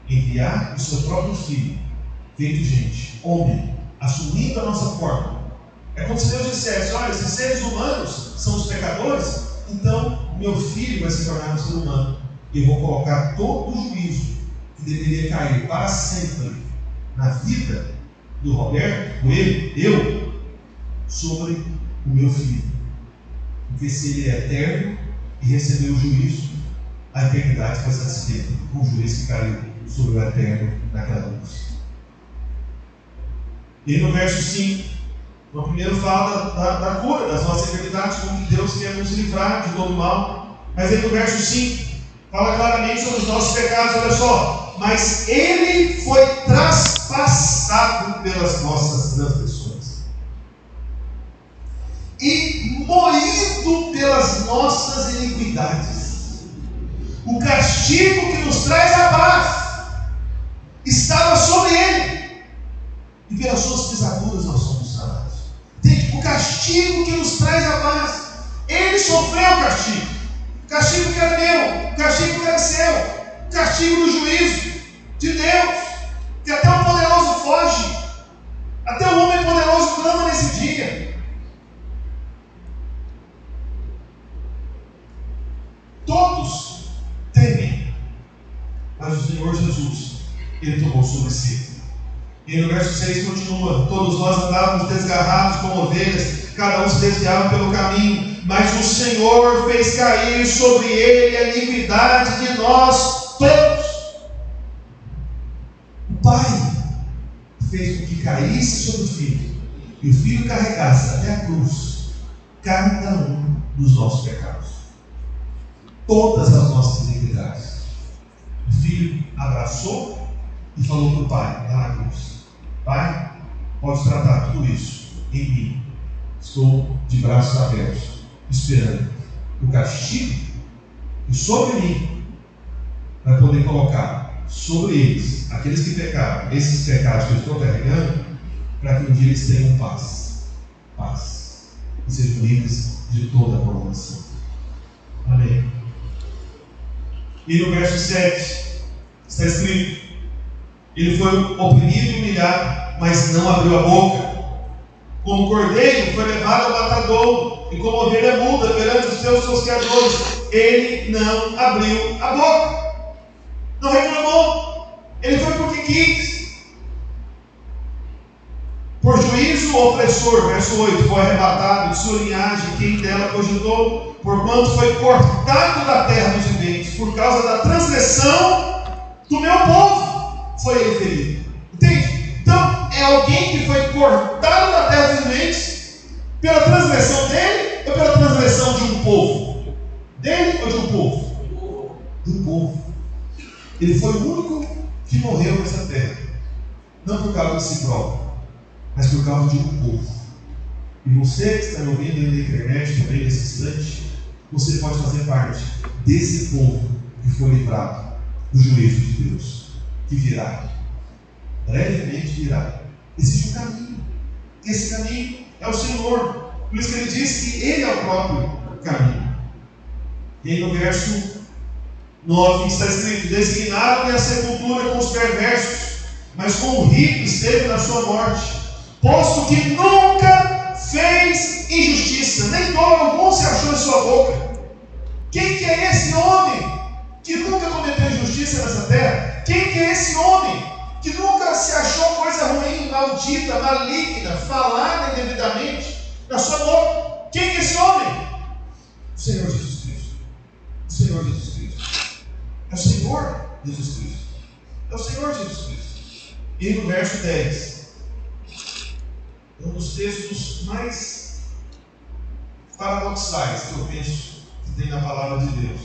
enviar o seu próprio Filho, feito gente, homem, assumindo a nossa forma. É como se Deus dissesse: olha, esses seres humanos são os pecadores, então o meu filho vai se tornar um ser humano. E eu vou colocar todo o juízo que deveria cair para sempre na vida do Roberto, eu, sobre o meu filho. Porque se ele é eterno e recebeu o juízo, a eternidade vai satisfeita com o juízo que caiu sobre o eterno naquela cruz. E no verso 5, no primeiro fala da cura das nossas enfermidades, como que Deus quer nos livrar de todo mal. Mas aí no verso 5, fala claramente sobre os nossos pecados, olha só. Mas Ele foi traspassado pelas nossas transgressões e moído pelas nossas iniquidades. O castigo que nos traz a paz estava sobre Ele, e pelas suas pisaduras nós somos sarados. O castigo que nos traz a paz, Ele sofreu o castigo. O castigo que era meu, o castigo que era seu, o castigo do juízo de Deus, que até o poderoso foge, até o homem poderoso clama nesse dia. Todos temem, mas o Senhor Jesus, Ele tomou sobre si. E no verso 6 continua: todos nós andávamos desgarrados como ovelhas, cada um se desviava pelo caminho, mas o Senhor fez cair sobre ele a iniquidade de nós todos. O Pai fez com que caísse sobre o Filho, e o Filho carregasse até a cruz cada um dos nossos pecados, todas as nossas iniquidades. O Filho abraçou e falou para o Pai lá na cruz: Pai, pode tratar tudo isso em mim. Estou de braços abertos, esperando o castigo e sobre mim, para poder colocar sobre eles, aqueles que pecaram, esses pecados que eu estou carregando, para que um dia eles tenham paz. Paz. E sejam livres de toda a condenação. Amém. E no verso 7 está escrito: Ele foi oprimido e humilhado, mas não abriu a boca. Como cordeiro foi levado ao matadouro, e como ovelha muda perante os seus tosqueadores, ele não abriu a boca. Não reclamou. Ele foi porque quis. Por juízo o opressor, verso 8, foi arrebatado de sua linhagem, quem dela cogitou, porquanto foi cortado da terra dos viventes, por causa da transgressão do meu povo, foi ele ferido. Entende? Então, é alguém que foi cortado da terra dos viventes pela transgressão dele ou pela transgressão de um povo? Dele ou de um povo? De um povo. Ele foi o único que morreu nessa terra, não por causa de si próprio, mas por causa de um povo. E você que está me ouvindo aí na internet também nesse instante, você pode fazer parte desse povo que foi livrado do juízo de Deus, que virá. Brevemente virá. Existe um caminho. Esse caminho é o Senhor. Por isso que ele diz que Ele é o próprio caminho. E aí no verso 9 está escrito: designaram-lhe a sepultura com os perversos, mas com o rico esteve na sua morte, posto que nunca fez injustiça, nem dolo algum se achou em sua boca. Quem que é esse homem que nunca cometeu injustiça nessa terra? Quem que é esse homem que nunca se achou coisa ruim maldita, maligna, falada indevidamente na sua boca. Quem é esse homem? O Senhor Jesus Cristo. O Senhor Jesus Cristo. É o Senhor Jesus Cristo. É o Senhor Jesus Cristo. E no verso 10, é um dos textos mais paradoxais que eu penso que tem na palavra de Deus.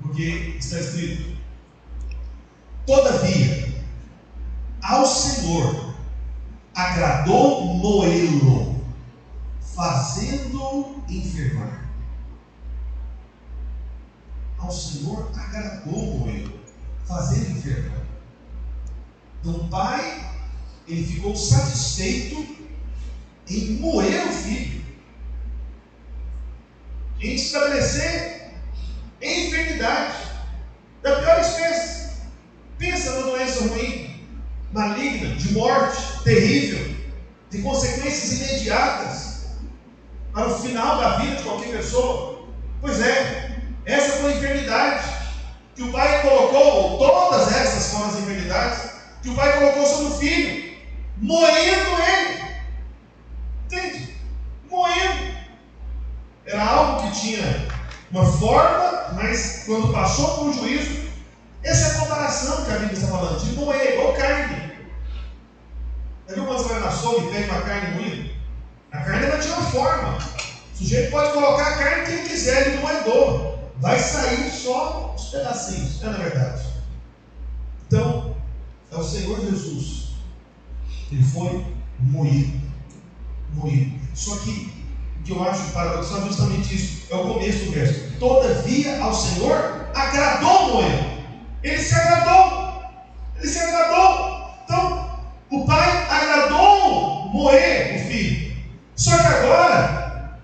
Porque está escrito: todavia, ao Senhor agradou moê-lo, fazendo-o enfermar. Ao Senhor agradou moê-lo, fazendo enfermar. Então o pai, ele ficou satisfeito em moer o filho, em estabelecer enfermidade da pior espécie. Pensa numa doença ruim, maligna, de morte, terrível, de consequências imediatas para o final da vida de qualquer pessoa. Pois é, essa foi a enfermidade que o pai colocou, todas essas foram as enfermidades que o pai colocou sobre o filho, moendo ele. Entende? Moendo. Era algo que tinha uma forma, mas quando passou por juízo, essa é a comparação que a Bíblia está falando, de moer, igual carne. Já viu quando você vai na açougue e pede uma carne moída? A carne ela tinha uma forma. O sujeito pode colocar a carne que ele quiser no moedor, vai sair só os pedacinhos, não é na verdade? Então, é o Senhor Jesus. Ele foi moído. Moído. Só que o que eu acho paradoxal é justamente isso. É o começo do verso. Todavia ao Senhor agradou moê-lo. Ele se agradou. Ele se agradou. Então, o pai agradou moer o filho. Só que agora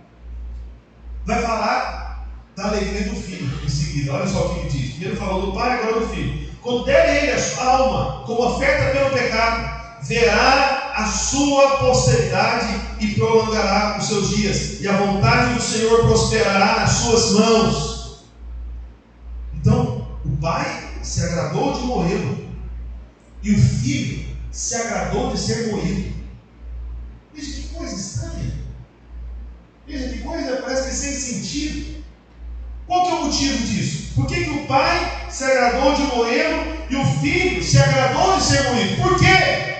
vai falar da alegria do filho em seguida. Olha só o que ele diz. Primeiro falou do pai, agora do filho. Quando der ele a sua alma como oferta pelo pecado, verá a sua posteridade e prolongará os seus dias, e a vontade do Senhor prosperará nas suas mãos. Então, o pai se agradou de moê-lo, e o filho se agradou de ser moído. Veja que coisa estranha. Veja que coisa, parece que sem sentido. Qual que é o motivo disso? Por que o pai se agradou de moê-lo e o filho se agradou de ser moído? Por quê?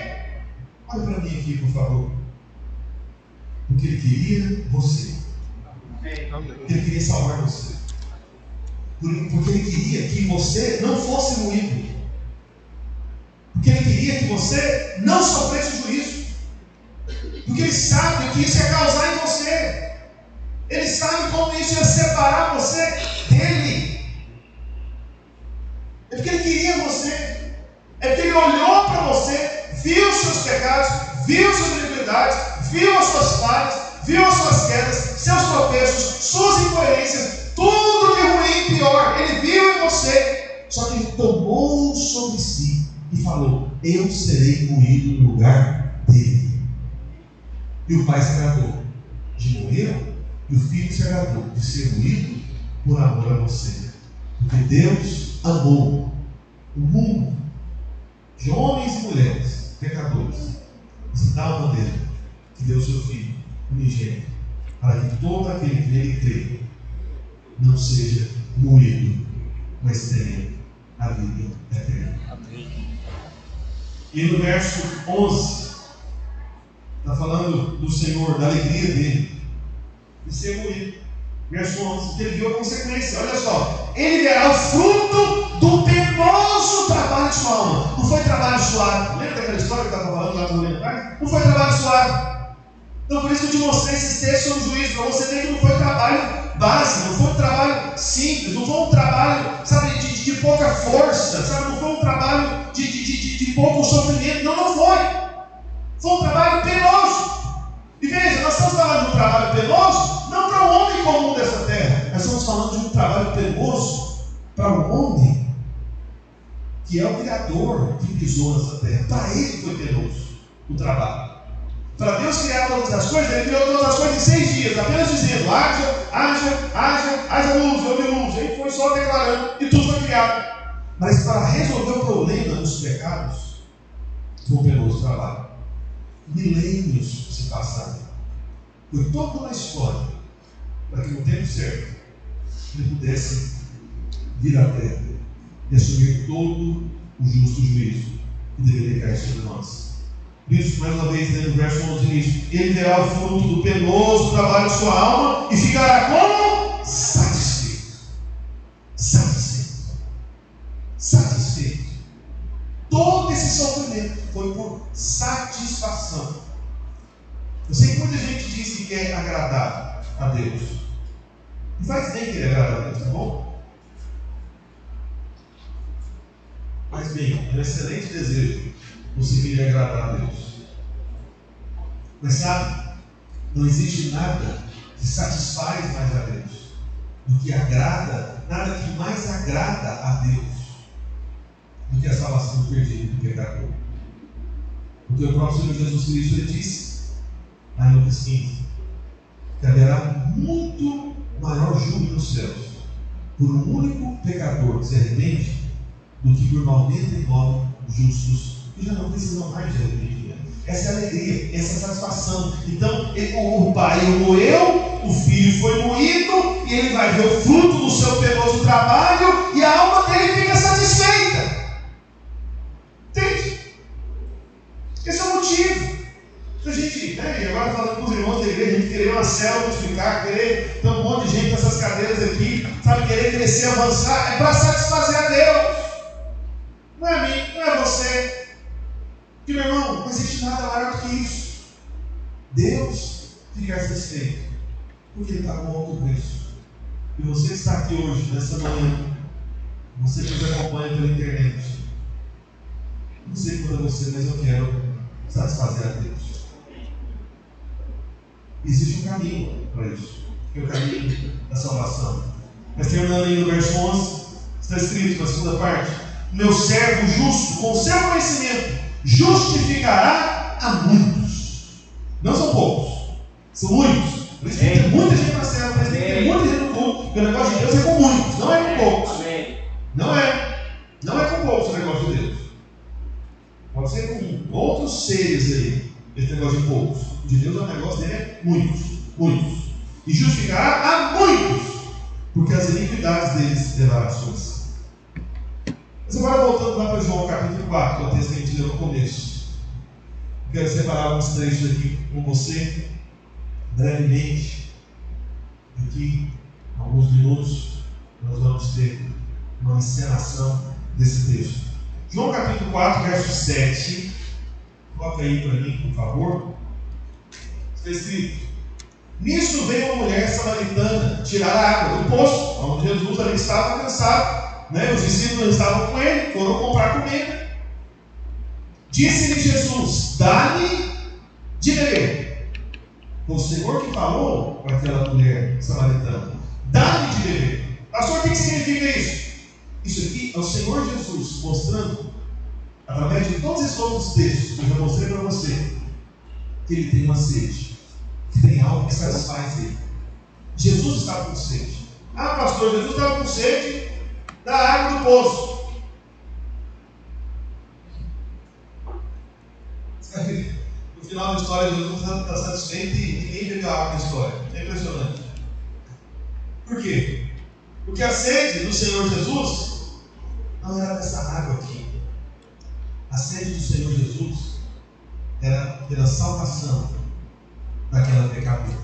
Olha para mim aqui, por favor. Porque ele queria você. Porque ele queria salvar você. Porque ele queria que você não fosse moído. Porque ele queria que você não sofresse juízo. Porque ele sabe que isso ia causar em você. Ele sabe como isso ia separar você dele. É porque ele queria você. É porque ele olhou para você, viu os seus pecados, viu suas iniquidades, viu as suas falhas, viu as suas quedas, seus tropeços, suas incoerências, tudo de ruim e pior. Ele viu em você. Só que ele tomou sobre si e falou: eu serei moído no lugar dele. E o pai se agradou de morrer, e o filho se agradou de ser moído por amor a você. Porque Deus amou o mundo de homens e mulheres pecadores de tal maneira que deu seu Filho unigênito, para que todo aquele que nele crê não seja moído, mas tenha a vida eterna. Amém. E no verso 11 está falando do Senhor, da alegria dele de ser moído. Verso 11, que ele viu a consequência. Olha só: ele verá o fruto do penoso trabalho de sua alma. Não foi trabalho suave. Lembra daquela história que eu estava falando lá no Orientais? Não foi trabalho suave. Então por isso que eu te mostrei esses textos sobre o juízo, para você ver que não foi trabalho básico, não foi um trabalho simples, não foi um trabalho, sabe, de pouca força, sabe, não foi um trabalho de pouco sofrimento. Não foi. Foi um trabalho penoso. E veja, nós estamos falando de um trabalho penoso não para o homem comum dessa terra. Nós estamos falando de um trabalho penoso para o homem que é o Criador que pisou nessa terra. Para ele foi penoso o trabalho. Para Deus criar todas as coisas, ele criou todas as coisas em 6 dias, apenas dizendo: haja luz, houve luz. Ele foi só declarando e tudo foi criado. Mas para resolver o problema dos pecados, Foi um penoso trabalho. Milênios se passaram. Foi toda uma história para que no tempo certo ele pudesse vir à terra e assumir todo o justo juízo que deveria cair sobre nós. Por isso, mais uma vez, no verso 11 diz: ele verá o fruto do penoso trabalho de sua alma e ficará como? Satisfeito. Satisfeito. Satisfeito. Todo esse sofrimento foi por satisfação. Eu sei que muita gente diz que quer agradar a Deus. E faz bem querer agradar a Deus, tá bom? Faz bem, é um excelente desejo você querer agradar a Deus. Mas sabe, não existe nada que satisfaz mais a Deus do que agrada, nada que mais agrada a Deus do que a salvação do perdido do pecador. Porque o próprio Senhor Jesus Cristo ele disse, lá em Lucas 15, que haverá muito maior júbilo nos céus por um único pecador que se arrepende do que por 99 justos que já não precisam mais de arrependimento. Essa é a alegria, essa é a satisfação. Então, o pai moeu, o filho foi moído, e ele vai ver o fruto do seu penoso trabalho, e a alma dele fica satisfeita. Entende? Esse é o motivo. A gente, e agora falando com os irmãos da igreja, a gente querer uma célula multiplicar, querer ter um monte de gente nessas cadeiras aqui, sabe, querer crescer, avançar, é para satisfazer a Deus. Não é a mim, não é você. Porque, meu irmão, não existe nada maior do que isso. Deus ficar satisfeito, porque Ele pagou um alto preço. E você que está aqui hoje, nessa manhã, você que nos acompanha pela internet, não sei quanto é você, mas eu quero satisfazer a Deus. Existe um caminho para isso, que é o caminho da salvação. Mas terminando aí no verso 11, está escrito na segunda parte: meu servo justo, com seu conhecimento, justificará a muitos. Não são poucos, são muitos. Por isso tem que ter muita gente na célula, por isso tem que ter muita gente no culto, porque o negócio de Deus é com muitos, não é com poucos. Não é com poucos o negócio de Deus. Pode ser com outros seres aí, esse negócio de poucos. O de Deus, o negócio dele é muitos, muitos. E justificará a muitos, porque as iniquidades deles levará as suas. Mas agora voltando lá para João capítulo 4, que é o texto que a gente leu no começo. Quero separar alguns trechos aqui com você, brevemente. Aqui, alguns minutos, nós vamos ter uma encenação desse texto. João capítulo 4, verso 7. Coloca aí para mim, por favor. Está escrito: nisso veio uma mulher samaritana tirar a água do poço, onde Jesus ali estava cansado. Os discípulos estavam com ele, foram comprar comida. Disse-lhe Jesus: dá-me de beber. Foi o Senhor que falou para aquela mulher samaritana: dá-me de beber. Pastor, o que significa isso? Isso aqui é o Senhor Jesus mostrando, através de todos esses outros textos que eu já mostrei para você, que ele tem uma sede, que tem algo que satisfaz ele. Jesus estava com sede. Ah, pastor, Jesus estava com sede da água do poço. No final da história, Jesus está satisfeito e ninguém bebeu a água da história. É impressionante. Por quê? Porque a sede do Senhor Jesus não era dessa água aqui. A sede do Senhor Jesus era pela salvação daquela pecadora.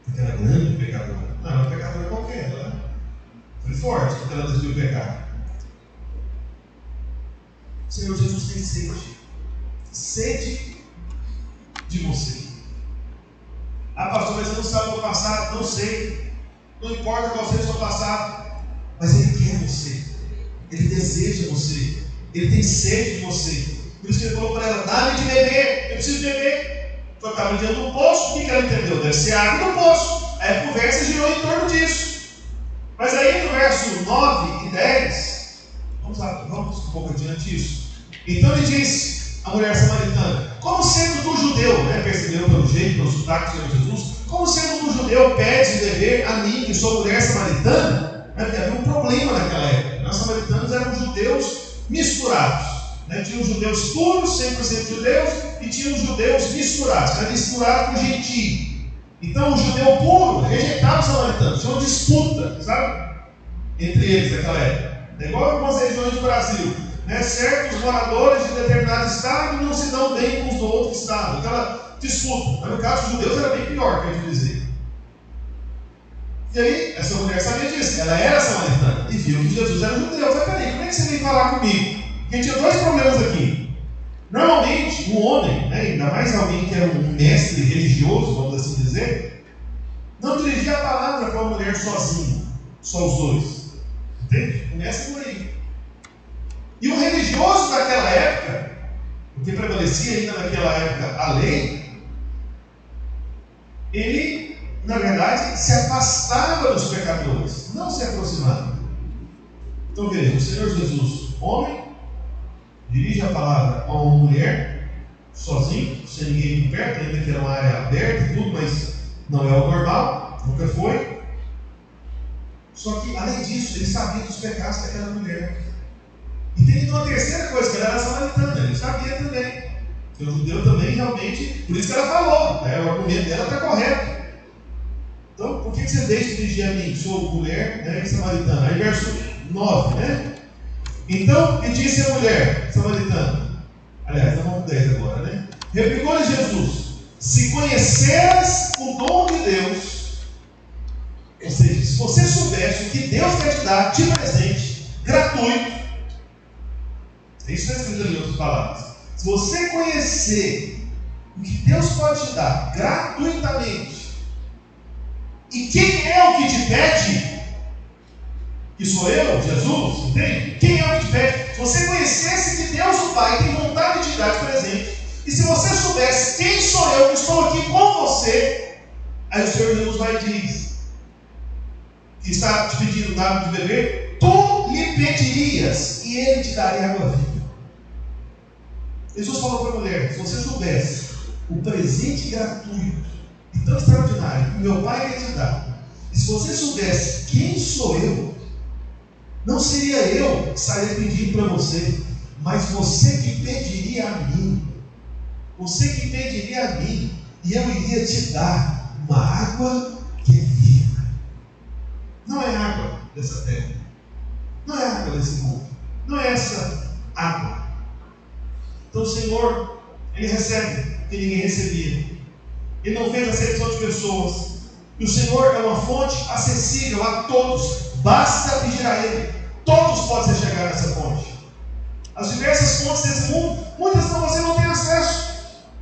Aquela grande pecadora. Não era uma pecadora qualquer, né? Foi forte porque ela decidiu pecar. O Senhor Jesus tem sede. Sede de você. Ah, pastor, mas eu não sabe o meu passado. Não sei. Não importa qual seja o seu passado. Mas Ele quer você. Ele deseja você. Ele tem sede de você. Por isso que Ele falou para ela: dá-me de beber. Eu preciso beber. Foi para o dia do poço. O que ela entendeu? Deve ser água do poço. Aí a conversa girou em torno disso. Mas aí no verso 9 e 10, vamos um pouco adiante isso. Então ele disse à mulher samaritana: como sendo do judeu, perceberam pelo jeito, pelo sotaque do Senhor Jesus, como sendo do judeu pede de beber a mim, que sou mulher samaritana? Porque havia um problema naquela época. Os samaritanos eram judeus misturados. né? Tinha os judeus puros, 100% judeus, e tinha os judeus misturados, que era misturado com gentio. Então o judeu puro rejeitava os samaritanos, tinha uma disputa, sabe? Entre eles naquela época. É igual algumas regiões do Brasil, né? Certos moradores de determinado estado não se dão bem com os do outro estado, aquela disputa. Mas no caso dos judeus era bem pior, quer dizer. E aí, essa mulher sabia disso, ela era samaritana e viu que Jesus era judeu. Eu falei, peraí, como é que você vem falar comigo? Porque tinha dois problemas aqui. Normalmente, um homem, né, ainda mais alguém que era um mestre religioso, vamos assim dizer, não dirigia a palavra para uma mulher sozinho, só os dois. Entende? Começa por aí. E o religioso daquela época, porque prevalecia ainda naquela época a lei, ele, na verdade, se afastava dos pecadores, não se aproximava. Então veja, o Senhor Jesus, homem, dirige a palavra a uma mulher, sozinho, sem ninguém por perto, ainda que era uma área aberta e tudo, mas não é o normal, nunca foi. Só que, além disso, ele sabia dos pecados daquela mulher. E tem então a terceira coisa, que ela era samaritana, ele sabia também. Porque o judeu também realmente, por isso que ela falou, né? O argumento dela está correto. Então, por que você deixa de dirigir a mim? Sou mulher, né, e samaritana. Aí verso 9, né? Então, e disse a mulher samaritana, aliás, vamos 10 agora, né? Replicou-lhe Jesus: se conheceras o dom de Deus, ou seja, se você soubesse o que Deus quer te dar de presente, gratuito, isso é escrito em outras palavras. Se você conhecer o que Deus pode te dar gratuitamente, e quem é o que te pede, que sou eu, Jesus, entende? Quem é o que te pede? Se você conhecesse que Deus, o Pai, tem vontade de te dar de presente, e se você soubesse quem sou eu que estou aqui com você, aí o Senhor Jesus vai e diz, que está te pedindo água de beber, tu lhe pedirias e ele te daria água viva. Jesus falou para a mulher: se você soubesse o presente gratuito e tão extraordinário que o meu Pai quer te dar, e se você soubesse quem sou eu, não seria eu que estaria pedindo para você, mas você que pediria a mim. Você que pediria a mim, e eu iria te dar uma água que é viva. Não é água dessa terra, não é água desse mundo, não é essa água. Então o Senhor, Ele recebe o que ninguém recebia. Ele não fez acepção de pessoas. E o Senhor é uma fonte acessível a todos. Basta pedir a Ele. Todos podem chegar nessa fonte. As diversas fontes desse mundo, muitas você não tem acesso.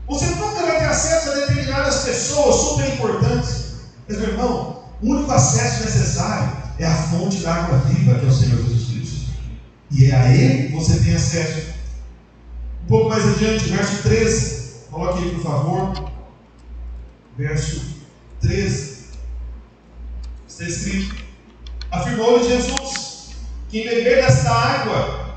Você nunca vai ter acesso a determinadas pessoas super importantes. Mas, meu irmão, o único acesso necessário é a fonte da água viva, que é o Senhor Jesus Cristo. E é a Ele que você tem acesso. Um pouco mais adiante, verso 13. Coloque aí, por favor. Verso 13. Está escrito: afirmou-lhe Jesus: quem beber desta água,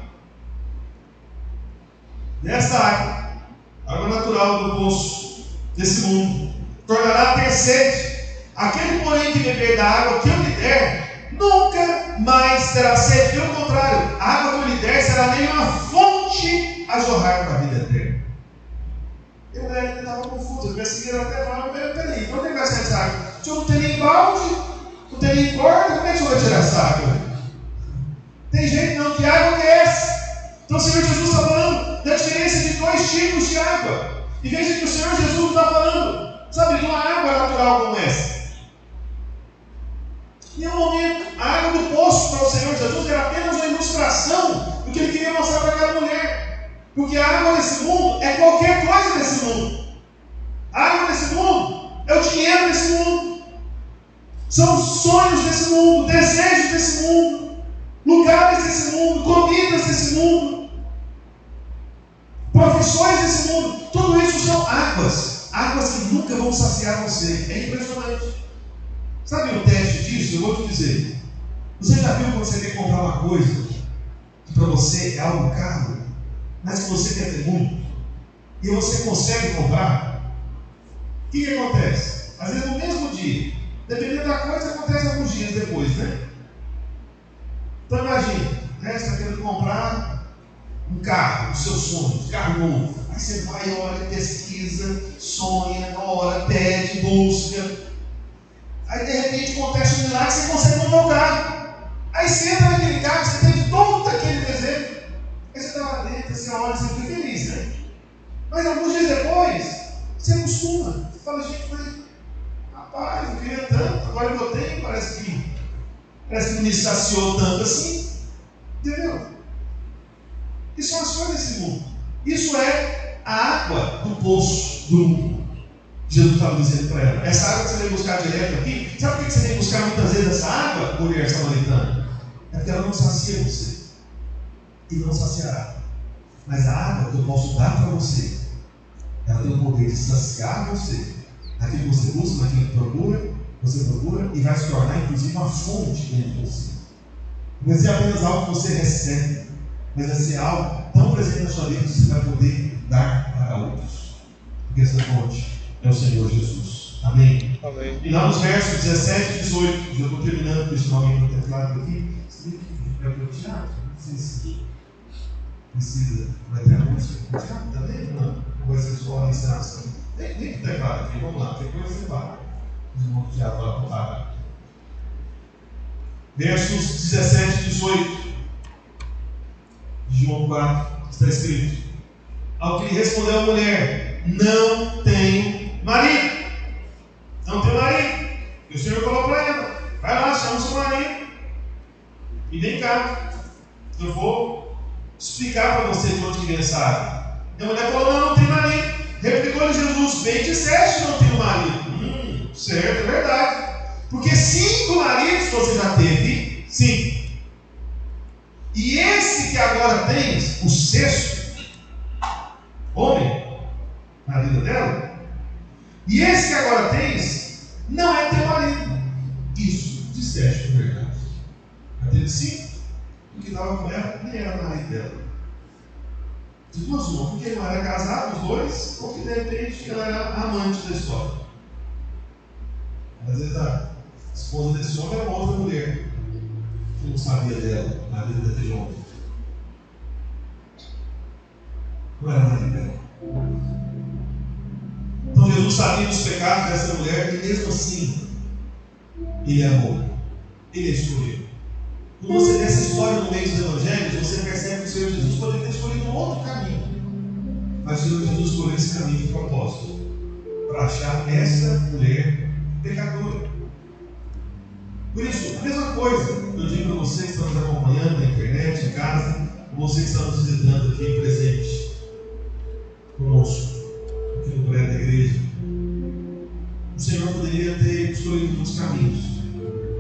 água natural do poço desse mundo, tornará a ter sede. Aquele, porém, que beber da água que eu lhe der, nunca mais terá sede. Pelo contrário, a água que eu lhe der será nele uma fonte a jorrar para a vida eterna. Eu ainda estava confuso, eu perseguiram até falar: peraí, para onde vai sair essa água? O senhor não tem nem balde, não tem nem corda, como é que o senhor vai tirar essa água? Tem jeito não, que água que é essa? Então o Senhor Jesus está falando da diferença de dois tipos de água. E veja que o Senhor Jesus está falando, sabe, de uma água natural como essa. Em nenhum momento, a água do poço para o Senhor Jesus era apenas uma ilustração do que Ele queria mostrar para aquela mulher. Porque a água desse mundo é qualquer coisa desse mundo. A água desse mundo é o dinheiro desse mundo. São os sonhos desse mundo, desejos desse mundo, lugares desse mundo, comidas desse mundo, profissões desse mundo. Tudo isso são águas que nunca vão saciar você. É impressionante. Sabe o teste disso? Eu vou te dizer. Você já viu quando você quer comprar uma coisa que para você é algo caro, mas que você quer ter muito, e você consegue comprar? O que acontece? Às vezes no mesmo dia, dependendo da coisa, acontece alguns dias depois, né? Então imagina, né? Você está querendo comprar um carro, os seus sonhos, carro novo. Aí você vai, olha, pesquisa, sonha, ora, pede, busca. Aí de repente acontece um milagre, você consegue comprar o carro. Aí você entra naquele carro, você teve todo aquele desejo. Aí você está lá dentro, você olha, você fica feliz, né? Mas alguns dias depois, você acostuma. Você fala, gente, mas rapaz, eu queria tanto, agora que eu tenho, parece que não me saciou tanto assim. Entendeu? Isso são as coisas desse mundo. Isso é a água do poço do mundo. Jesus estava dizendo para ela: essa água que você vem buscar direto aqui, sabe por que você vem buscar muitas vezes essa água, mulher samaritana? É porque ela não sacia você. E não saciará. Mas a água que eu posso dar para você, ela tem o poder de saciar você. Aquilo que você busca, naquilo que você procura, e vai se tornar inclusive uma fonte dentro de você. Não vai ser apenas algo que você recebe, mas vai ser algo tão presente na sua vida que você vai poder dar para outros. Porque essa fonte é o Senhor Jesus. Amém? Amém. E lá nos versos 17 e 18, já estou terminando, deixa alguém para ter claro aqui. Você vê que vai para o teatro? Não sei se precisa. Vai ter a música para o teatro também? Não. Ou vai ser só a encenação? Nem que está claro aqui, vamos lá, tem coisa que você para. Os irmãos do teatro lá para parar. Versos 17 e 18 de João 4, está escrito: ao que lhe respondeu a mulher: não tenho marido. Não tenho marido. E o Senhor falou para ela: vai lá, chama o seu marido e vem cá. Eu vou explicar para você de onde vem essa água. E a mulher falou: não tenho marido. Replicou-lhe Jesus: bem disseste, não tenho marido. Certo, é verdade. Porque 5 maridos você já teve, 5. E esse que agora tens, o 6º, homem, na vida dela, e esse que agora tens, não é teu marido. Isso disseste a verdade. Já teve 5. O que estava com ela nem era marido dela. De duas uma, porque ele não era casado, os dois, ou que de repente ela era amante da história. Às vezes a esposa desse homem era uma outra mulher que não sabia dela na vida daquele homem. Não era marido dela. Então Jesus sabia dos pecados dessa mulher e mesmo assim Ele amou, Ele a escolheu. Quando você vê essa história no meio dos evangelhos, você percebe que o Senhor Jesus poderia ter escolhido um outro caminho. Mas o Senhor Jesus escolheu esse caminho de propósito, para achar essa mulher pecadora. Por isso, a mesma coisa eu digo para vocês que estão nos acompanhando na internet, em casa, ou vocês que estão nos visitando aqui presente conosco, aqui no prédio da igreja. O Senhor poderia ter escolhido muitos caminhos,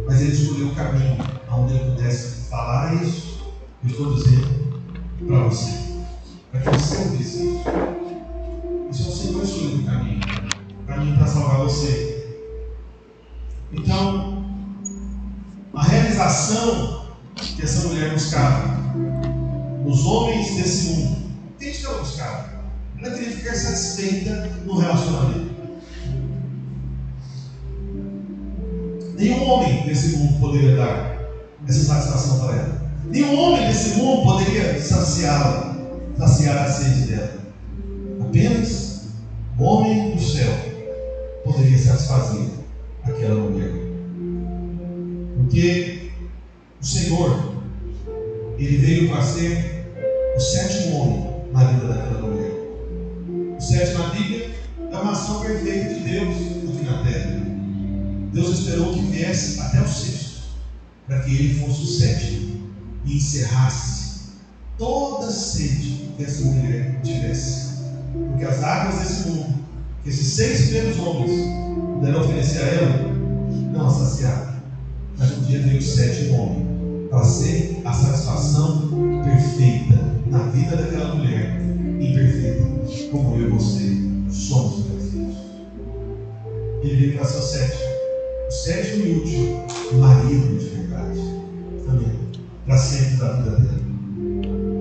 mas Ele escolheu o caminho onde Ele pudesse falar isso. Eu estou dizendo para você, para que você ouvisse isso. Isso é o Senhor escolhendo o caminho para salvar você. Então, a realização que essa mulher buscava nos homens desse mundo, o que ela buscava? Ela queria ficar satisfeita no relacionamento. Nenhum homem desse mundo poderia dar essa satisfação para ela. Nenhum homem desse mundo poderia saciar a sede dela. Apenas o homem do céu poderia satisfazer aquela mulher. Porque o Senhor, Ele veio para ser o 7º homem na vida daquela mulher. O 7 na Bíblia é uma ação perfeita de Deus aqui na terra. Deus esperou que viesse até o 6º, para que Ele fosse o 7º e encerrasse toda a sede que essa mulher tivesse. Porque as águas desse mundo, que esses 6 primeiros homens puderam oferecer a ela, não a saciaram. Mas um dia veio o 7º homem para ser a satisfação perfeita na vida daquela mulher imperfeita, como eu e você somos imperfeitos. Ele veio para ser o 7º e último marido de verdade. Amém. Para sempre da vida dela.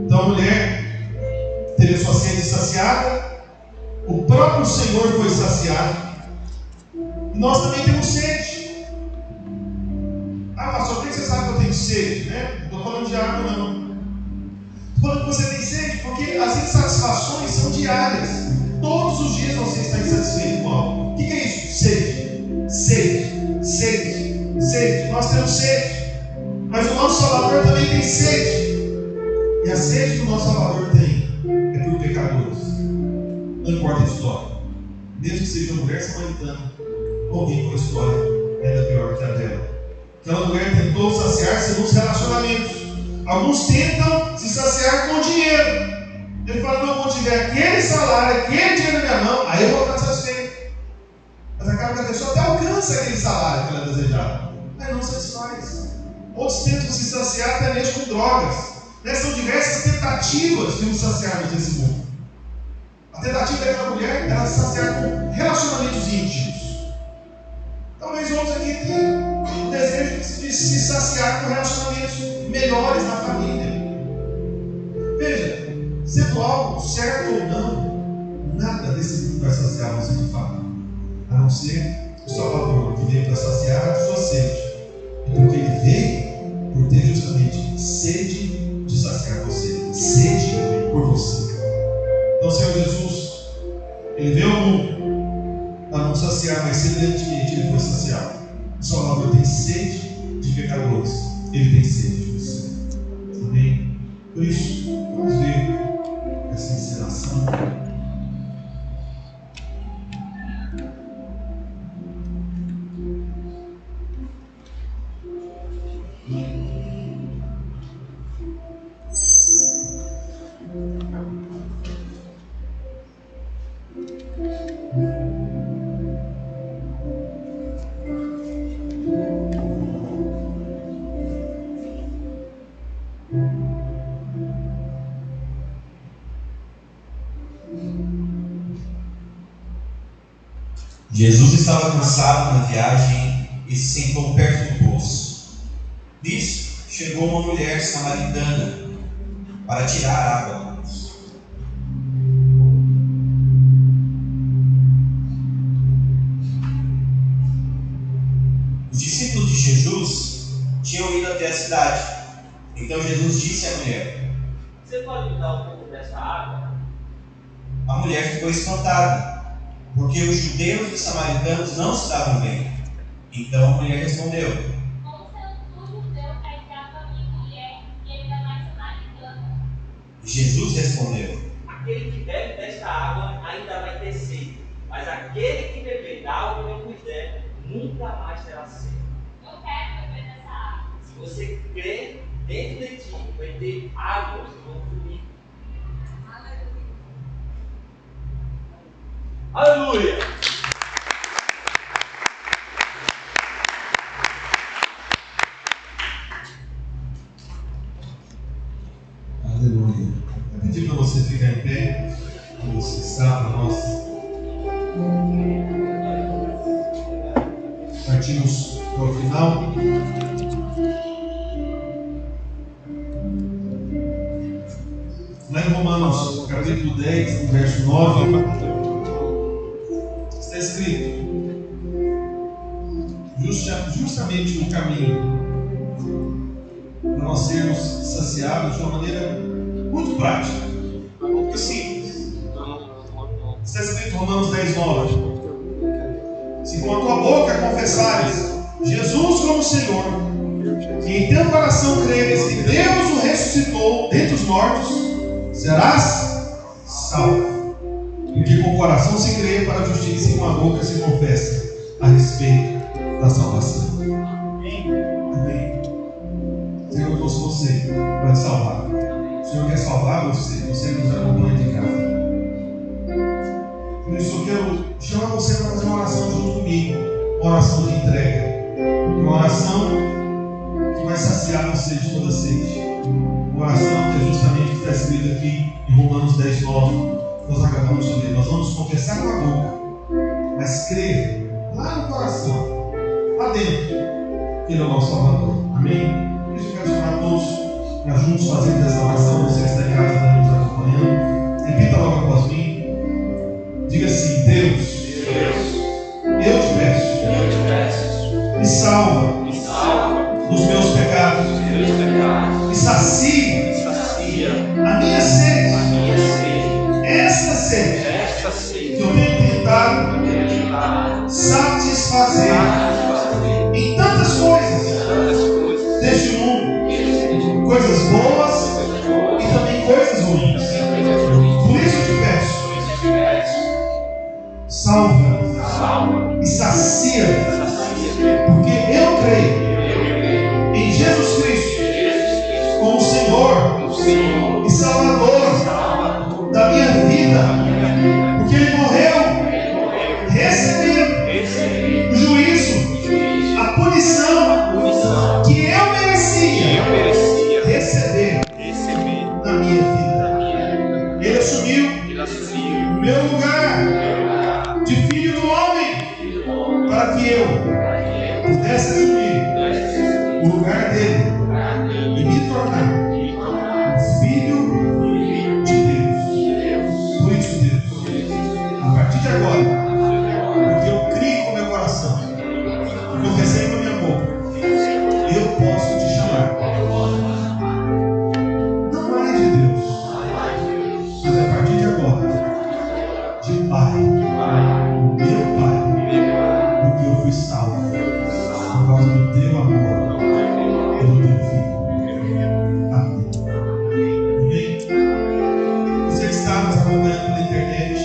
Então a mulher teve a sua sede saciada, o próprio Senhor foi saciado, e nós também temos sede. Ah, pastor, por que você sabe que eu tenho sede? Né? Não estou falando de água, não. Estou falando que você tem sede porque Porque as insatisfações são diárias. Todos os dias você está insatisfeito com algo. O que é isso? Sede. Sede. Sede. Sede. Nós temos sede. Mas o nosso Salvador também tem sede. E a sede que o nosso Salvador tem é por pecadores. Não importa a história. Mesmo que seja uma mulher samaritana, alguém com a história ainda pior que a dela. Aquela mulher tentou saciar-se nos relacionamentos. Alguns tentam se saciar com dinheiro. Ele fala, não, quando tiver aquele salário, aquele dinheiro na minha mão, aí eu vou estar satisfeito. Mas acaba que a pessoa até alcança aquele salário que ela desejava, mas não satisfaz. Outros tentam se saciar até mesmo com drogas. São diversas tentativas de nos saciarmos nesse mundo. A tentativa daquela mulher era se saciar com relacionamentos íntimos. Talvez outros aqui tenham o desejo de se saciar com relacionamentos melhores na família. Veja, sendo algo certo ou não, nada desse mundo vai saciar você de fato, a não ser o Salvador, que veio para saciar a sua sede. E porque ele veio por ter justamente sede de saciar você, sede por você. Então, o Senhor Jesus, ele veio ao mundo para não saciar, mas semelhantemente ele foi saciado. O Salvador tem sede de pecadores, ele tem sede de você. Amém? Por isso, vamos ver essa encenação. Jesus estava cansado na viagem e se sentou perto do poço. Nisso, chegou uma mulher samaritana para tirar água do poço. Os discípulos de Jesus tinham ido até a cidade. Então Jesus disse à mulher: Você pode me dar um pouco dessa água? A mulher ficou espantada, porque os judeus e os samaritanos não se davam bem. Então a mulher respondeu: Como sendo tu judeu, quer para minha mulher e ainda mais samaritana? Jesus respondeu: Aquele que bebe desta água ainda vai ter sede, mas aquele que beber da água que eu puser nunca mais terá sede. Eu quero beber dessa água. Se você crer, dentro de ti vai ter águas que vão fluir. Aleluia! Aleluia. Eu pedi para você ficar em pé, como você está, para nós partimos para o final. Lá em Romanos, capítulo 10, verso 9, está escrito justamente o caminho para nós sermos saciados de uma maneira muito prática, muito simples. Está escrito em Romanos 10, 9: Se com a tua boca confessares Jesus como Senhor, e em teu coração creres que Deus o ressuscitou dentre os mortos, serás salvo. Porque com o coração se crê para a justiça e com a boca se confessa a respeito da salvação. Amém. Senhor, eu trouxe você para te salvar. O Senhor quer salvar você que nos acompanha de casa. Por isso eu quero chamar você para fazer uma oração junto comigo. Uma oração de entrega. Uma oração que vai saciar você de toda sede. Uma oração que é justamente o que está escrito aqui em Romanos 10, 9. Nós acabamos de ler. Nós vamos confessar com a boca, mas crer lá no coração, lá dentro, que Ele é o nosso Salvador. Amém? Por isso eu quero chamar todos para juntos fazermos essa oração. Você que está em casa também nos acompanhando. Repita logo após mim. Diga assim: Deus, eu te peço, me salva dos meus pecados, me sacia a minha sede esta sede que eu tenho tentado satisfazer em tantas coisas deste mundo, coisas boas e também coisas ruins. Por isso eu te peço, salva e sacia, porque eu creio em Jesus Cristo como Senhor e Salvador da minha vida, porque Ele morreu recebendo o juízo, a punição que eu merecia receber na minha vida. Ele assumiu o meu lugar de filho do homem, para que eu pudesse assumir o lugar dele e me tornar filho de Deus. Por isso, Deus, a partir de agora, porque eu criei com o meu coração, porque eu recebo com a minha boca, eu posso te chamar não mais de Deus, mas a partir de agora, de Pai, meu Pai, porque eu fui salvo por causa do teu amor pelo teu Filho. Amém. Amém. Você que está nos acompanhando pela internet,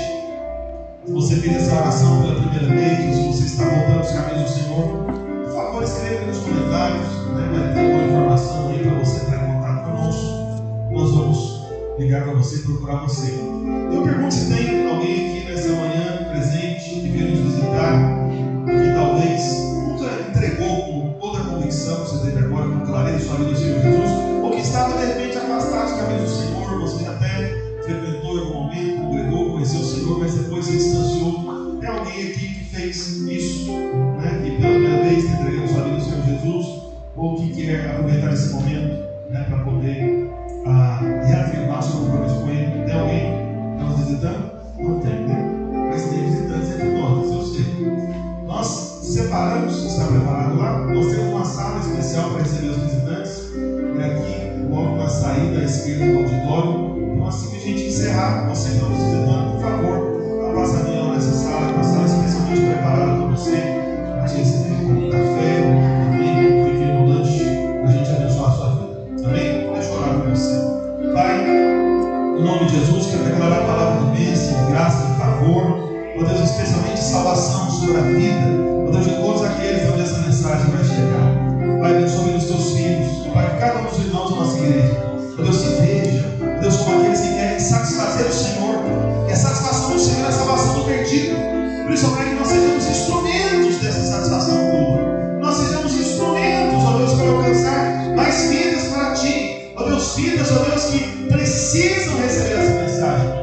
se você fez essa oração pela primeira vez, ou se você está voltando aos caminhos do Senhor, por favor, escreva nos comentários, vai ter alguma informação aí para você entrar em contato conosco. Nós vamos ligar para você e procurar você. Eu pergunto se tem alguém aqui nessa manhã presente que veio nos visitar, que talvez nunca entregou com toda a convicção que você teve agora, com clareza, sua vida do Senhor Jesus, ou que estava de repente afastado dos caminhos do Senhor, você até frequentou em algum momento, congregou, conheceu o Senhor, mas depois se distanciou. Tem alguém aqui que fez isso, que pela primeira vez está entregando sua vida ao Senhor Jesus, ou que quer aproveitar esse momento para poder reafirmar o seu compromisso com Ele? Tem alguém que está nos visitando? Não tem, né? Mas tem visitantes entre nós, eu sei. Nós separamos, está preparado lá? Nós temos uma sala especial para receber os visitantes, aqui, logo na saída à esquerda do auditório. Então, assim que a gente encerrar, você que está nos visitando, por favor, dá uma passadinha lá nessa sala, uma sala especialmente preparada para você, para te receber com um café, também com um pequeno lanche, para a gente abençoar a sua vida. Amém? Deixa eu orar por você. Pai, no nome de Jesus, quero declarar a palavra de bênção, de graça, de favor, ó Deus, especialmente de salvação sobre a vida, ó Deus, de todos aqueles onde essa mensagem vai chegar. Pai, abençoe os teus filhos, Pai, cada um dos irmãos da nossa igreja, ó Deus, se veja, ó Deus, como aqueles que querem satisfazer o Senhor, e a satisfação do Senhor é a salvação do perdido. Por isso, ó Pai, que nós sejamos instrumentos dessa satisfação tua, nós sejamos instrumentos, ó Deus, para alcançar mais vidas para ti, ó Deus, vidas, ó Deus, que precisam receber essa mensagem.